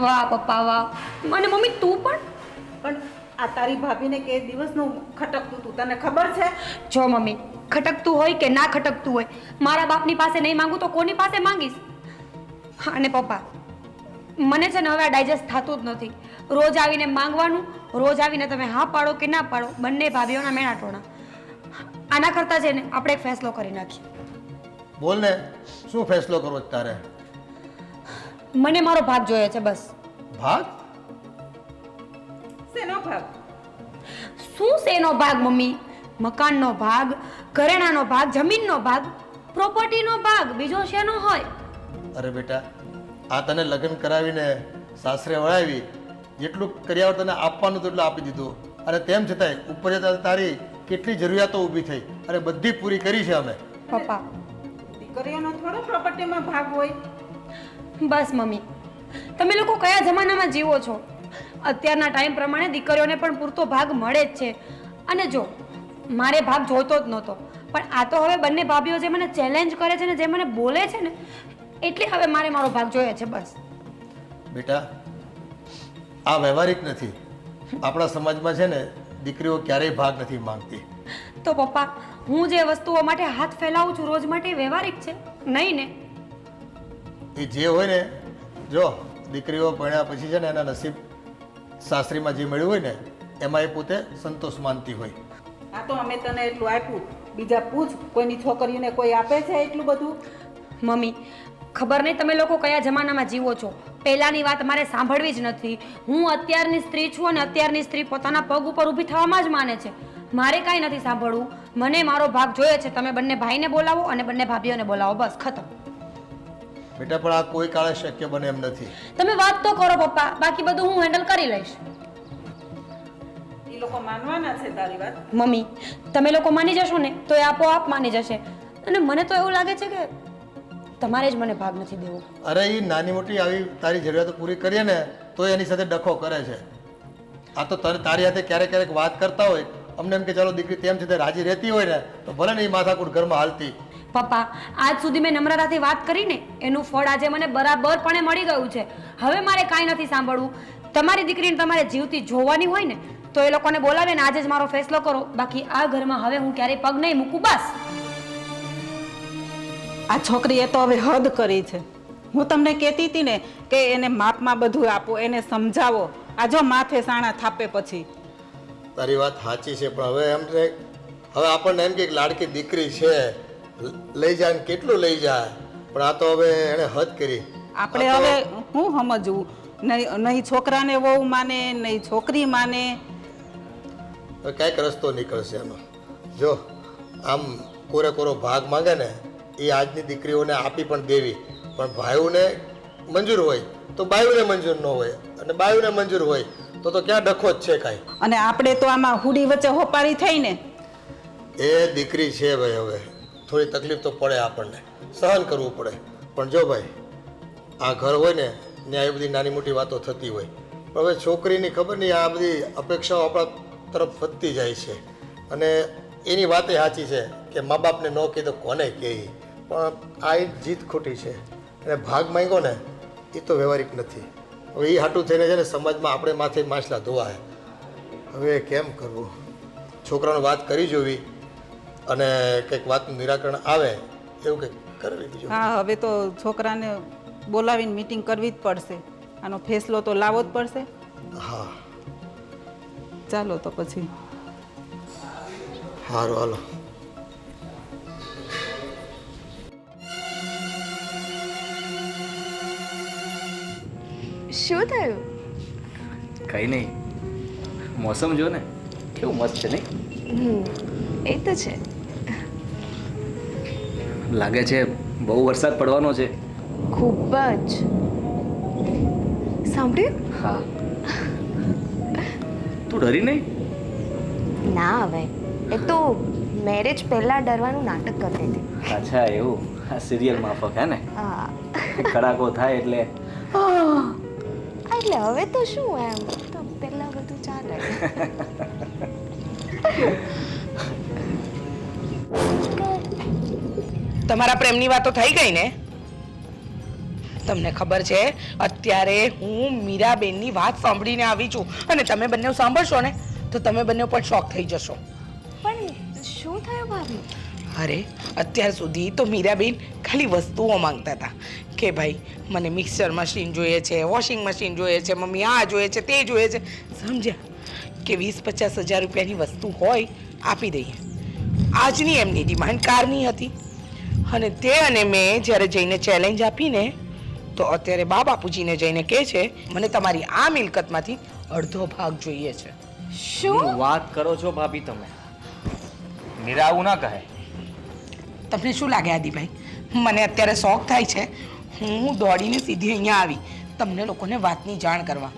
B: વાહ પપ્પા વાહ. મને મમ્મી તું
G: પણ આ તારી ભાભીને કે દિવસનું ખટકતું તું, તને ખબર છે?
B: જો મમ્મી, ખટકતું હોય કે ના ખટકતું હોય, મારા બાપની પાસે નહીં માંગુ તો કોની પાસે માંગીશ? અને પપ્પા, મને છે ને હવે આ ડાયજેસ્ટ થતું જ નથી. રોજ આવીને માંગવાનું, રોજ આવીને તમે હા પાડો કે ના પાડો, બંને ભાભીઓના મેણા ટોણા. આના કરતાં છે ને આપણે એક ફેસલો કરી નાખીએ.
C: બોલ ને, શું ફેસલો કરવો છે તારે?
B: મને મારો ભાગ જોઈએ છે બસ.
C: ભાગ?
G: શેનો ભાગ?
B: શું શેનો ભાગ મમ્મી? મકાનનો ભાગ, ઘરેણાનો ભાગ, જમીનનો ભાગ, પ્રોપર્ટીનો ભાગ, બીજો શેનો હોય?
C: અરે બેટા, આ તને લગ્ન કરાવીને સાસરે વળાવી, જેટલું કર્યા તને આપવાનું તો એટલું આપી દીધું, અને તેમ છતાંય ઉપર જતા તારી કેટલી જરૂરિયાતો ઊભી થઈ અને બધી પૂરી કરી છે અમે.
B: પપ્પા
G: દીકરીઓનો થોડો પ્રોપર્ટીમાં ભાગ હોય?
B: બસ મમ્મી, તમે લોકો કયા જમાનામાં જીવો છો? અત્યારના ટાઈમ પ્રમાણે દીકરીઓને પણ પૂરતો ભાગ મળે જ છે. અને જો મારે ભાગ જોઈતો જ નહોતો, પણ આ તો હવે બંને ભાભીઓ જે મને ચેલેન્જ કરે છે ને, જે મને બોલે છે ને, એટલે હવે મારે મારો ભાગ જોઈએ છે બસ.
C: બેટા, આ વ્યવહારિક નથી. આપણા સમાજમાં છે ને દીકરીઓ ક્યારેય ભાગ નથી માંગતી.
B: તો પપ્પા, હું જે વસ્તુઓ માટે હાથ ફેલાવું છું રોજ માટે, વ્યવહારિક છે નહીં ને?
C: એ જે હોય ને, જો દીકરીઓ ભણ્યા પછી છે ને એના નસીબ સાસરીમાં જે મળ્યું હોય ને એમાં એ પોતે સંતોષ માનતી હોય.
G: આ તો અમે તને એટલું આપ્યું, બીજા પૂછ, કોઈની છોકરીઓને કોઈ આપે છે એટલું બધું?
B: મમ્મી, ખબર નહીં તમે લોકો કયા જમાનામાં જીવો છો. પહેલાંની વાત મારે સાંભળવી જ નથી. હું અત્યારની સ્ત્રી છું અને અત્યારની સ્ત્રી પોતાના પગ ઉપર ઊભી થવામાં જ માને છે. મારે કાંઈ નથી સાંભળવું. મને મારો ભાગ જોઈએ છે. તમે બંને ભાઈને બોલાવો અને બંને ભાભીઓને બોલાવો, બસ ખતમ.
C: બેટા, પણ આ કોઈ કાળે શક્ય બને એમ નથી.
B: તમે વાત તો કરો પપ્પા, બાકી બધું હું હેન્ડલ કરી લઈશ.
G: એ લોકો માનવાના છે તારી વાત?
B: મમ્મી, તમે લોકો માની જશો ને તો એ આપોઆપ માની જશે. અને મને તો એવું લાગે છે કે તમારે જ મને ભાગ નથી દેવો.
C: અરે એ નાની મોટી આવી તારી જરૂરિયાતો પૂરી કરીએ ને તો એની સાથે ડખો કરે છે. આ તો તને તારી હાથે ક્યારેક ક્યારેક વાત કરતા હોય, અમને એમ કે ચાલો દીકરી તેમ છતાં રાજી રહેતી હોય ને તો ભલે ને એ માથાકૂટ ઘરમાં હાલતી.
B: પપ્પા, આજ સુધી મેં નમ્રતાથી વાત કરીને એનું ફળ આજે મને બરાબરપણે મળી ગયું છે. હવે મારે કાંઈ નથી સાંભળવું. તમારી દીકરીને તમારે જીવતી જોવાની હોય ને તો એ લોકોને બોલાવે ને આજે જ મારો ફેસલો કરો. બાકી આ ઘરમાં હવે હું ક્યારેય પગ નહીં મૂકું, બસ.
G: આ છોકરીએ તો હવે હદ કરી છે. હું તમને કહેતી હતી ને કે એને માપમાં બધું આપો, એને સમજાવો. આ જો માથે સાણા થાપે પછી.
C: તારી વાત સાચી છે, પણ હવે એમ છે, હવે આપણને એમ કે લાડકી દીકરી છે, લઈ જાય ને કેટલું લઈ જાય, પણ આ તો હવે એણે હદ કરી.
G: આપણે હવે હું સમજવું? નહીં છોકરાને વહુ માને, નહીં છોકરી માને.
C: હવે કાંઈક રસ્તો નીકળશે એનો. જો આમ કોરે ભાગ માંગે ને એ આજની દીકરીઓને આપી પણ દેવી, પણ ભાઈઓને મંજૂર હોય તો બાયુને મંજૂર ન હોય, અને બાયુને મંજૂર હોય તો ક્યાં ડખો જ છે કાંઈ.
G: અને આપણે તો આમાં હુડી વચ્ચે હોપારી થઈને
C: એ દીકરી છે ભાઈ, હવે થોડી તકલીફ તો પડે, આપણને સહન કરવું પડે. પણ જો ભાઈ આ ઘર હોય ને ત્યાં એ બધી નાની મોટી વાતો થતી હોય, પણ હવે છોકરીની ખબર નહીં આ બધી અપેક્ષાઓ આપણા તરફ વધતી જાય છે. અને એની વાત એ સાચી છે કે મા બાપને ન કહે તો કોને કહે, પણ આ એક જીત ખોટી છે. અને ભાગ માંગ્યો ને એ તો વ્યવહારિક નથી. હવે એ હાટું થઈને છે ને સમાજમાં આપણે માથે માછલા ધોવાય. હવે કેમ કરવું? છોકરાને વાત કરી જોવી અને કંઈક વાતનું નિરાકરણ આવે એવું કંઈક કરવી. બીજું
G: હા, હવે તો છોકરાને બોલાવીને મીટિંગ કરવી જ પડશે. આનો ફેસલો તો લાવવો જ પડશે.
C: હા
G: ચાલો તો પછી.
C: સારું, હાલો.
F: શું થયું?
E: કંઈ નહીં, મોસમ જો ને કેવું મસ્ત છે નહીં?
F: એ તો છે.
E: લાગે છે બહુ વરસાદ પડવાનો છે.
F: ખૂબ જ. સાંભળ્યું?
E: હા. તું ડરી નહીં?
F: ના હવે એ તો મેરેજ પહેલાં ડરવાનું નાટક કરતી હતી.
E: અચ્છા એવું? આ સિરિયલ માફક હે ને?
F: હા
E: કડાકો થાય એટલે
F: એટલે હવે તો શું એમ તો પહેલાં બધું ચાલે.
A: તમારા પ્રેમની વાતો થઈ ગઈ ને? તમને ખબર છે અત્યારે હું મીરાબેનની વાત સાંભળીને આવી છું, અને તમે બંને સાંભળશો ને તો તમે બંને પણ શોક થઈ જશો.
F: પણ શું થયું ભાભી?
A: અરે અત્યાર સુધી તો મીરાબેન ખાલી વસ્તુઓ માંગતા હતા કે ભાઈ મને મિક્સર મશીન જોઈએ છે, વોશિંગ મશીન જોઈએ છે, મમ્મી આ જોઈએ છે, તે જોઈએ છે. સમજ્યા કે 20-50 હજાર રૂપિયાની વસ્તુ હોય આપી દઈએ. આજની એમની ડિમાન્ડ કારની હતી, અને તે અને મેં જ્યારે જઈને ચેલેન્જ આપીને તો અત્યારે બા બાપુજીને જઈને કહે છે મને તમારી આ મિલકતમાંથી અડધો ભાગ જોઈએ છે.
F: શું
E: વાત કરો છો ભાભી તમે? મીરા આવું ના કહે.
A: તમને શું લાગે આદિભાઈ, મને અત્યારે શોખ થાય છે, હું દોડીને સીધી અહીંયા આવી તમને લોકોને વાતની જાણ કરવા.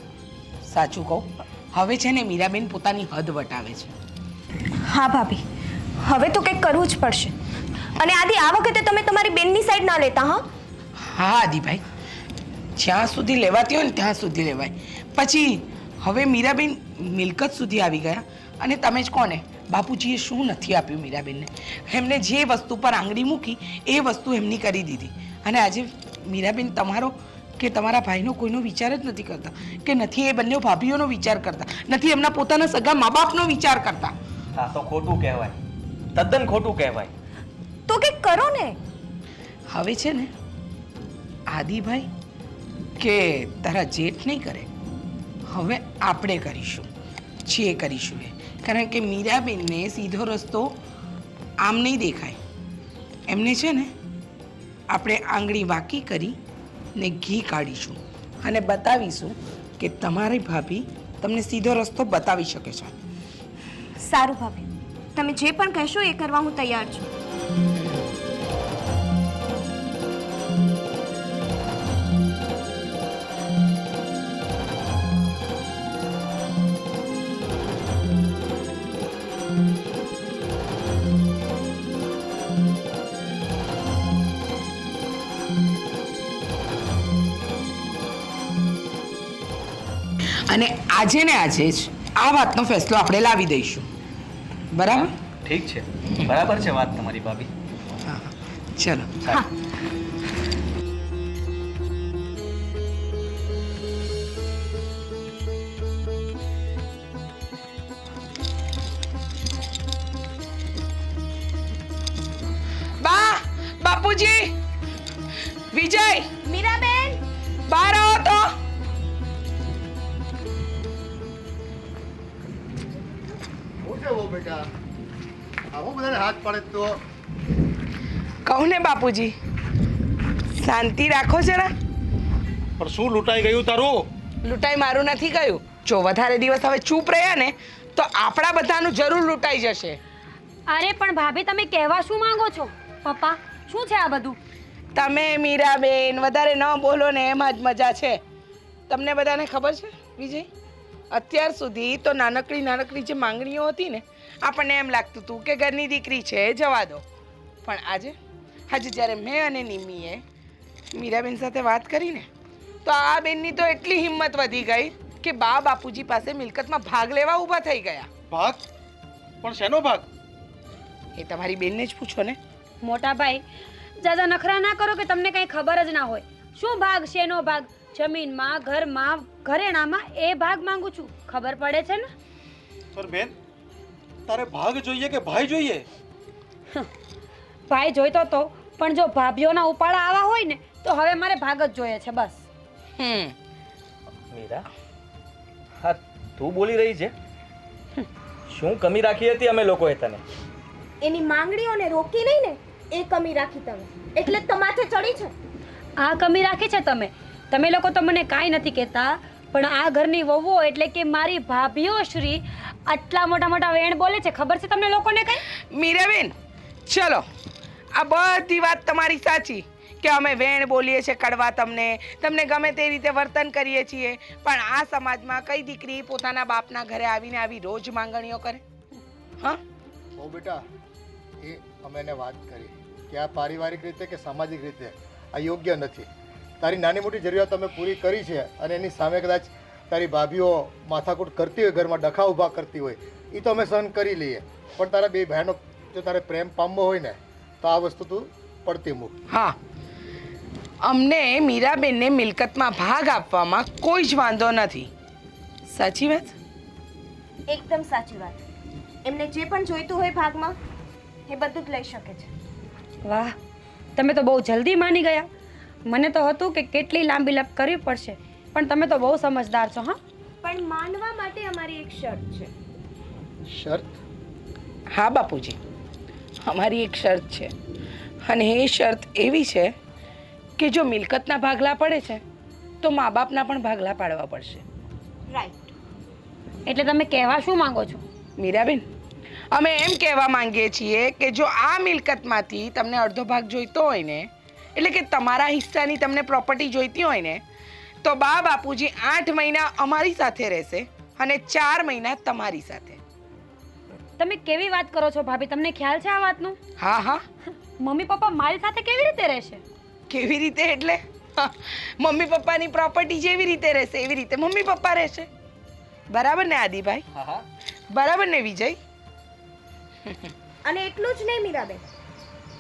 A: સાચું કહું, હવે છે ને મીરાબેન પોતાની હદ વટાવે છે.
F: હા ભાભી, હવે તો કંઈક કરવું જ પડશે. અને આદિ આ વખતે તમે તમારી બેનની સાઈડ ના લેતા. હા
A: હા આદિભાઈ, જ્યાં સુધી લેવાતી હોય ને ત્યાં સુધી લેવાય. પછી હવે મીરાબેન મિલકત સુધી આવી ગયા, અને તમે જ કોને બાપુજીએ શું નથી આપ્યું મીરાબેનને? એમને જે વસ્તુ પર આંગળી મૂકી એ વસ્તુ એમની કરી દીધી. અને આજે મીરાબેન તમારો કે તમારા ભાઈનો કોઈનો વિચાર જ નથી કરતા, કે નથી એ બંને ભાભીઓનો વિચાર કરતા, નથી એમના પોતાના સગા મા બાપનો વિચાર કરતા.
E: આ તો ખોટું કહેવાય, તદ્દન ખોટું કહેવાય.
F: તો કંઈક કરો ને.
A: હવે છે ને આદિભાઈ કે તારા જેઠ નહીં કરે, હવે આપણે કરીશું જે કરીશું એ. કારણ કે મીરાબેનને સીધો રસ્તો આમ નહીં દેખાય. એમને છે ને આપણે આંગળી વાકી કરી ને ઘી કાઢીશું અને બતાવીશું કે તમારી ભાભી તમને સીધો રસ્તો બતાવી શકે છે.
F: સારું ભાભી, તમે જે પણ કહેશો એ કરવા હું તૈયાર છું.
A: અને આજે ને આજે જ આ વાતનો ફેસલો આપણે લાવી દઈશું. બરાબર?
E: ઠીક છે, બરાબર છે વાત તમારી ભાભી.
A: હા ચલો.
F: હા
A: બા, બાપુજી, વિજય,
F: મીરાબેન,
A: બહાર આવો તો.
C: શું છે વો બેટા? આવો બધાને હાથ પાડે તો
A: કહું ને બાપુજી, શાંતિ રાખો જરા.
D: પણ શું લૂંટાઈ ગયું તારું?
A: લૂંટાઈ મારું નથી ગયું. જો વધારે દિવસ હવે ચૂપ રહ્યા ને તો આપણા બધાનું જરૂર લૂંટાઈ જશે.
B: અરે પણ ભાભી તમે કહેવા શું માંગો છો? પપ્પા શું છે આ બધું?
A: તમે મીરાબેન વધારે ન બોલો ને એમાં જ મજા છે. તમને બધાને ખબર છે વિજય, અત્યાર સુધી તો નાનકડી જે માંગણીઓ હતી ને, આપણને એમ લાગતું હતું કે ઘરની દીકરી છે જવા દો. પણ આજે જ્યારે મેં અને નિમ્મીએ મીરાબેન સાથે વાત કરીને, તો આ બેનની તો એટલી હિંમત વધી ગઈ કે બા બાપુજી પાસે મિલકતમાં ભાગ લેવા ઊભા થઈ ગયા.
D: ભાગ? પણ શેનો ભાગ?
A: એ તમારી બેનને જ પૂછો ને.
B: મોટા ભાઈ જાજા નખરા ના કરો કે તમને કંઈ ખબર જ ના હોય. શું ભાગ? શેનો ભાગ? જમીનમાં, ઘરમાં, ઘરેણામાં એ ભાગ માંગુ છું. ખબર પડે છે ને?
D: પણ બેન, તારે ભાગ જોઈએ કે ભાઈ જોઈએ?
B: ભાઈ જોઈતો તો, પણ જો ભાભીઓના ઉપાડા આવા હોય ને તો હવે મારે ભાગ જ જોઈએ છે બસ.
E: મીરા, હા તું બોલી રહી છે? શું કમી રાખી હતી અમે લોકોએ તને?
F: એની માંગણીઓને રોકી નહીં ને, એ કમી રાખી તમે, એટલે જ તમાથે ચડી છે.
B: આ કમી રાખી છે તમે. તમે લોકો તો મને કાંઈ નથી કહેતા, પણ આ ઘરની વહુઓ એટલે કે મારી ભાભીઓ શ્રી આટલા મોટા વેણ બોલે છે. ખબર છે તમને લોકોને કંઈ?
A: મીરાબેન, ચલો, આ બધી વાત તમારી સાચી કે અમે વેણ બોલીએ છીએ, કડવા તમને ગમે તે રીતે વર્તન કરીએ છીએ, પણ આ સમાજમાં કઈ દીકરી પોતાના બાપના ઘરે આવીને આવી રોજ માંગણીઓ કરે? હા,
C: ઓ બેટા, એ અમે એને વાત કરી કે આ પારિવારિક રીતે કે સામાજિક રીતે આ યોગ્ય નથી. તારી નાની મોટી જરૂરિયાતો અમે પૂરી કરી છે, અને એની સામે કદાચ તારી ભાભીઓ માથાકૂટ કરતી હોય, ઘરમાં ડખા ઊભા કરતી હોય, એ તો અમે સહન કરી લઈએ. પણ તારા બે બહેનો જો તારે પ્રેમ પામવો હોય ને, તો આ વસ્તુ તું પડતી મૂક.
A: હા, અમને મીરાબેનને મિલકતમાં ભાગ આપવામાં કોઈ જ વાંધો નથી. સાચી વાત?
F: એકદમ સાચી વાત. એમને જે પણ જોઈતું હોય ભાગમાં, એ બધું જ લઈ શકે છે.
B: વાહ, તમે તો બહુ જલ્દી માની ગયા. મને તો હતું કે કેટલી લાંબી લપ કરવી પડશે, પણ તમે તો બહુ સમજદાર છો. હા,
F: પણ માનવા માટે અમારી એક શરત છે.
C: શરત?
A: હા બાપુજી, અમારી એક શરત છે, અને એ શરત એવી છે કે જો મિલકતના ભાગલા પડે છે તો મા બાપના પણ ભાગલા પાડવા પડશે.
F: રાઈટ.
B: એટલે તમે કહેવા શું માંગો છો?
A: મીરાબેન, અમે એમ કહેવા માંગીએ છીએ કે જો આ મિલકતમાંથી તમને અડધો ભાગ જોઈતો હોય ને, એટલે કે તમારા હિસ્સાની તમને પ્રોપર્ટી જોઈતી હોય ને, તો બા બાપુજી 8 મહિના અમારી સાથે રહેશે અને 4 મહિના તમારી સાથે.
B: તમે કેવી વાત કરો છો ભાભી? તમને ખ્યાલ છે આ વાતનો?
A: હા હા.
B: મમ્મી પપ્પા મારી સાથે કેવી રીતે રહેશે?
A: કેવી રીતે એટલે? મમ્મી પપ્પાની પ્રોપર્ટી જેવી રીતે રહેશે એવી રીતે મમ્મી પપ્પા રહેશે. બરાબર ને આદિભાઈ?
E: હા હા.
A: બરાબર ને વિજય?
F: અને એટલું જ નહીં મીરાબેન,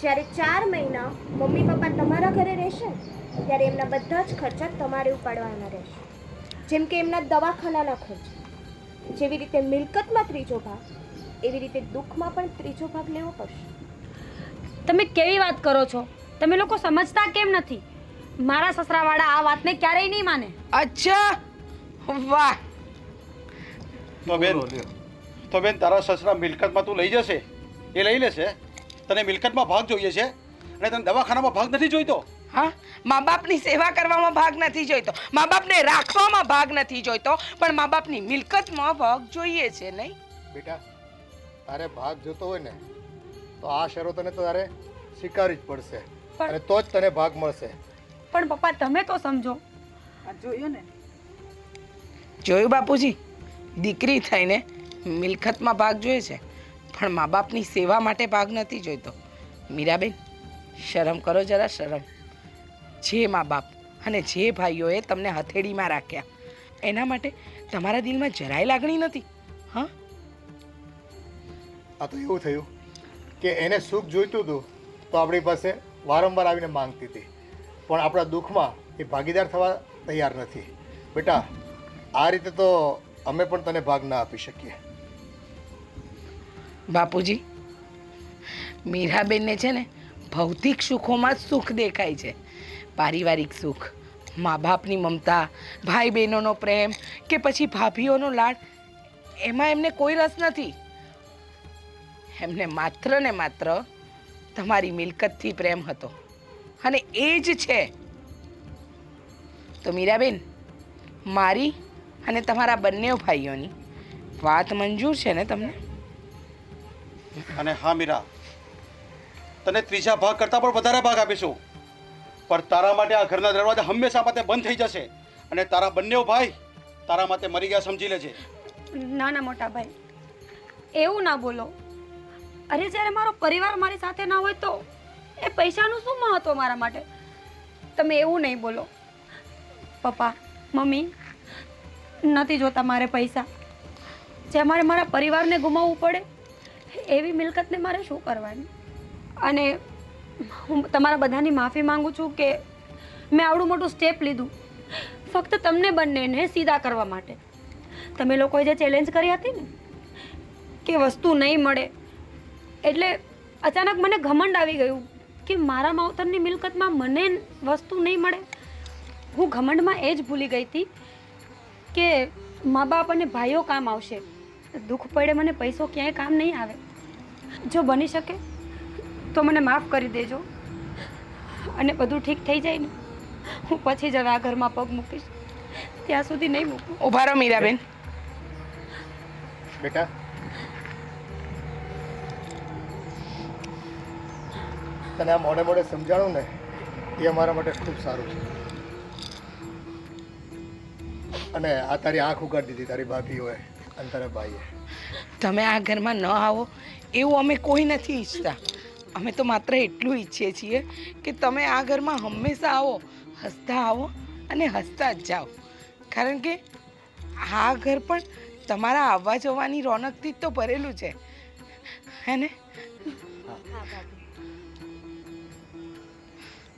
F: જ્યારે 4 મહિના મમ્મી પપ્પા તમારા ઘરે રહેશે, ત્યારે એમના બધા જ ખર્ચા તમારે ઉપાડવાના રહેશે. જેમ કે એમના દવાખાનાના ખર્ચ. જેવી રીતે મિલકતમાં ત્રીજો ભાગ, એવી રીતે દુઃખમાં પણ ત્રીજો ભાગ લેવો પડશે.
B: તમે કેવી વાત કરો છો? તમે લોકો સમજતા કેમ નથી? મારા સસરાવાળા આ વાતને ક્યારેય નહીં માને.
A: અચ્છા, વાહ.
D: તો બેન તારા સસરા મિલકતમાં તું લઈ જશે, એ લઈ લેશે. તને મિલકતમાં ભાગ જોઈએ છે અને તને દવાખાનામાં ભાગ નથી જોઈતો.
A: હા, મા બાપની સેવા કરવામાં ભાગ નથી જોઈતો, મા બાપને રાખવામાં ભાગ નથી જોઈતો, પણ મા બાપની મિલકતમાં ભાગ જોઈએ છે, નહીં?
C: બેટા, તારે ભાગ જોતો હોય ને, તો આ શરતોને તો તારે સ્વીકારવી જ પડશે, અને તો જ તને ભાગ મળશે.
B: પણ પપ્પા તમે તો સમજો.
A: જોયું બાપુજી, દીકરી થઈને મિલકતમાં ભાગ જોઈએ છે, પણ મા બાપની સેવા માટે ભાગ નથી જોઈતો. મીરાબેન, શરમ કરો જરા, શરમ. જે મા બાપ અને જે ભાઈઓએ તમને હથેળીમાં રાખ્યા, એના માટે તમારા દિલમાં જરાય લાગણી નથી? હા,
C: આ તો એવું થયું કે એને સુખ જોઈતું હતું તો આપણી પાસે વારંવાર આવીને માંગતી હતી, પણ આપણા દુઃખમાં એ ભાગીદાર થવા તૈયાર નથી. બેટા, આ રીતે તો અમે પણ તને ભાગ ના આપી શકીએ.
A: બાપુજી, મીરાબેનને છે ને ભૌતિક સુખોમાં જ સુખ દેખાય છે. પારિવારિક સુખ, મા બાપની મમતા, ભાઈ બહેનોનો પ્રેમ કે પછી ભાભીઓનો લાડ, એમાં એમને કોઈ રસ નથી. એમને માત્ર ને માત્ર તમારી મિલકતથી પ્રેમ હતો, અને એ જ છે. તો મીરાબેન, મારી અને તમારા બંને ભાઈઓની વાત મંજૂર છે ને તમને?
D: અને હા મીરા, તને ત્રીજા ભાગ કરતાં પણ વધારે ભાગ આપીશું, પણ તારા માટે આ ઘરના દરવાજા હંમેશા માટે બંધ થઈ જશે અને તારા બંને ભાઈ તારા માટે મરી ગયા સમજી લેજે.
B: ના ના મોટા ભાઈ, એવું ના બોલો. અરે જ્યારે મારો પરિવાર મારી સાથે ના હોય તો એ પૈસાનું શું મહત્વ મારા માટે? તમે એવું નહીં બોલો. પપ્પા મમ્મી, નથી જોતા મારે પૈસા. જે મારે મારા પરિવારને ગુમાવવું પડે એવી મિલકતને મારે શું કરવાની? અને હું તમારા બધાની માફી માંગુ છું કે મેં આવડું મોટું સ્ટેપ લીધું ફક્ત તમને બંનેને સીધા કરવા માટે. તમે લોકોએ જે ચેલેન્જ કરી હતી ને કે વસ્તુ નહીં મળે, એટલે અચાનક મને ઘમંડ આવી ગયું કે મારા માવતરની મિલકતમાં મને વસ્તુ નહીં મળે. હું ઘમંડમાં એ જ ભૂલી ગઈ હતી કે મા બાપ અને ભાઈઓ કામ આવશે, દુઃખ પડે મને પૈસો ક્યાંય કામ નહીં આવે. જો બની શકે તો મને માફ કરી દેજો અને બધું ઠીક થઈ જાય ને હું પછી જ હવે આ ઘરમાં પગ મૂકીશ. ત્યાં સુધી નહીં મૂકું.
A: ઊભા રહો મીરાબેન.
C: બેટા, તને આ મોડે મોડે સમજાણું ને એ અમારા માટે ખૂબ સારું છે. અને આ તારી આંખ ઉગાડી દીધી તારી ભાભીઓએ અને તારા ભાઈએ.
A: તમે આ ઘરમાં ન આવો એવું અમે કોઈ નથી ઈચ્છતા. અમે તો માત્ર એટલું ઈચ્છીએ છીએ કે તમે આ ઘરમાં હંમેશા આવો, હસતા આવો અને હસતા જ જાઓ. કારણ કે આ ઘર પણ તમારા આવવા જવાની રોનકથી જ તો ભરેલું છે, હે ને?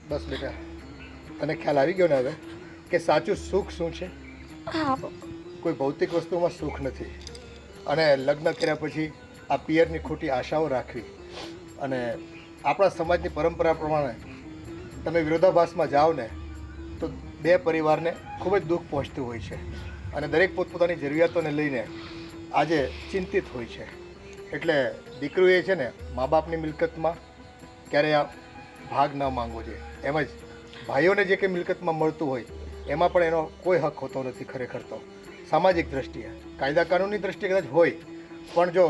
C: બસ બેટા, તને ખ્યાલ આવી ગયો ને હવે કે સાચું સુખ શું છે?
B: હા
C: કોઈ ભૌતિક વસ્તુમાં સુખ નથી. અને લગ્ન કર્યા પછી આ પિયરની ખોટી આશાઓ રાખવી અને આપણા સમાજની પરંપરા પ્રમાણે તમે વિરોધાભાસમાં જાઓ ને તો બે પરિવારને ખૂબ જ દુઃખ પહોંચતું હોય છે અને દરેક પોતપોતાની જરૂરિયાતોને લઈને આજે ચિંતિત હોય છે. એટલે દીકરીએ છે ને મા બાપની મિલકતમાં ક્યારેય આ ભાગ ન માંગવો જોઈએ. એમ જ ભાઈઓને જે કંઈ મિલકતમાં મળતું હોય એમાં પણ એનો કોઈ હક હોતો નથી. ખરેખર તો સામાજિક દ્રષ્ટિએ, કાયદા કાનૂનની દ્રષ્ટિએ કદાચ હોય, પણ જો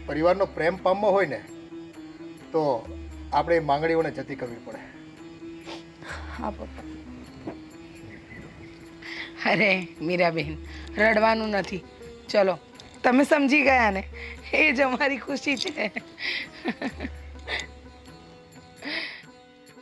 C: પરિવારનો પ્રેમ પામવો હોય ને તો આપણે એ માંગણીઓને જતી કરવી પડે.
B: હા પપ્પા.
A: અરે મીરાબેન, રડવાનું નથી. ચલો, તમે સમજી ગયા ને, એ જ અમારી ખુશી છે.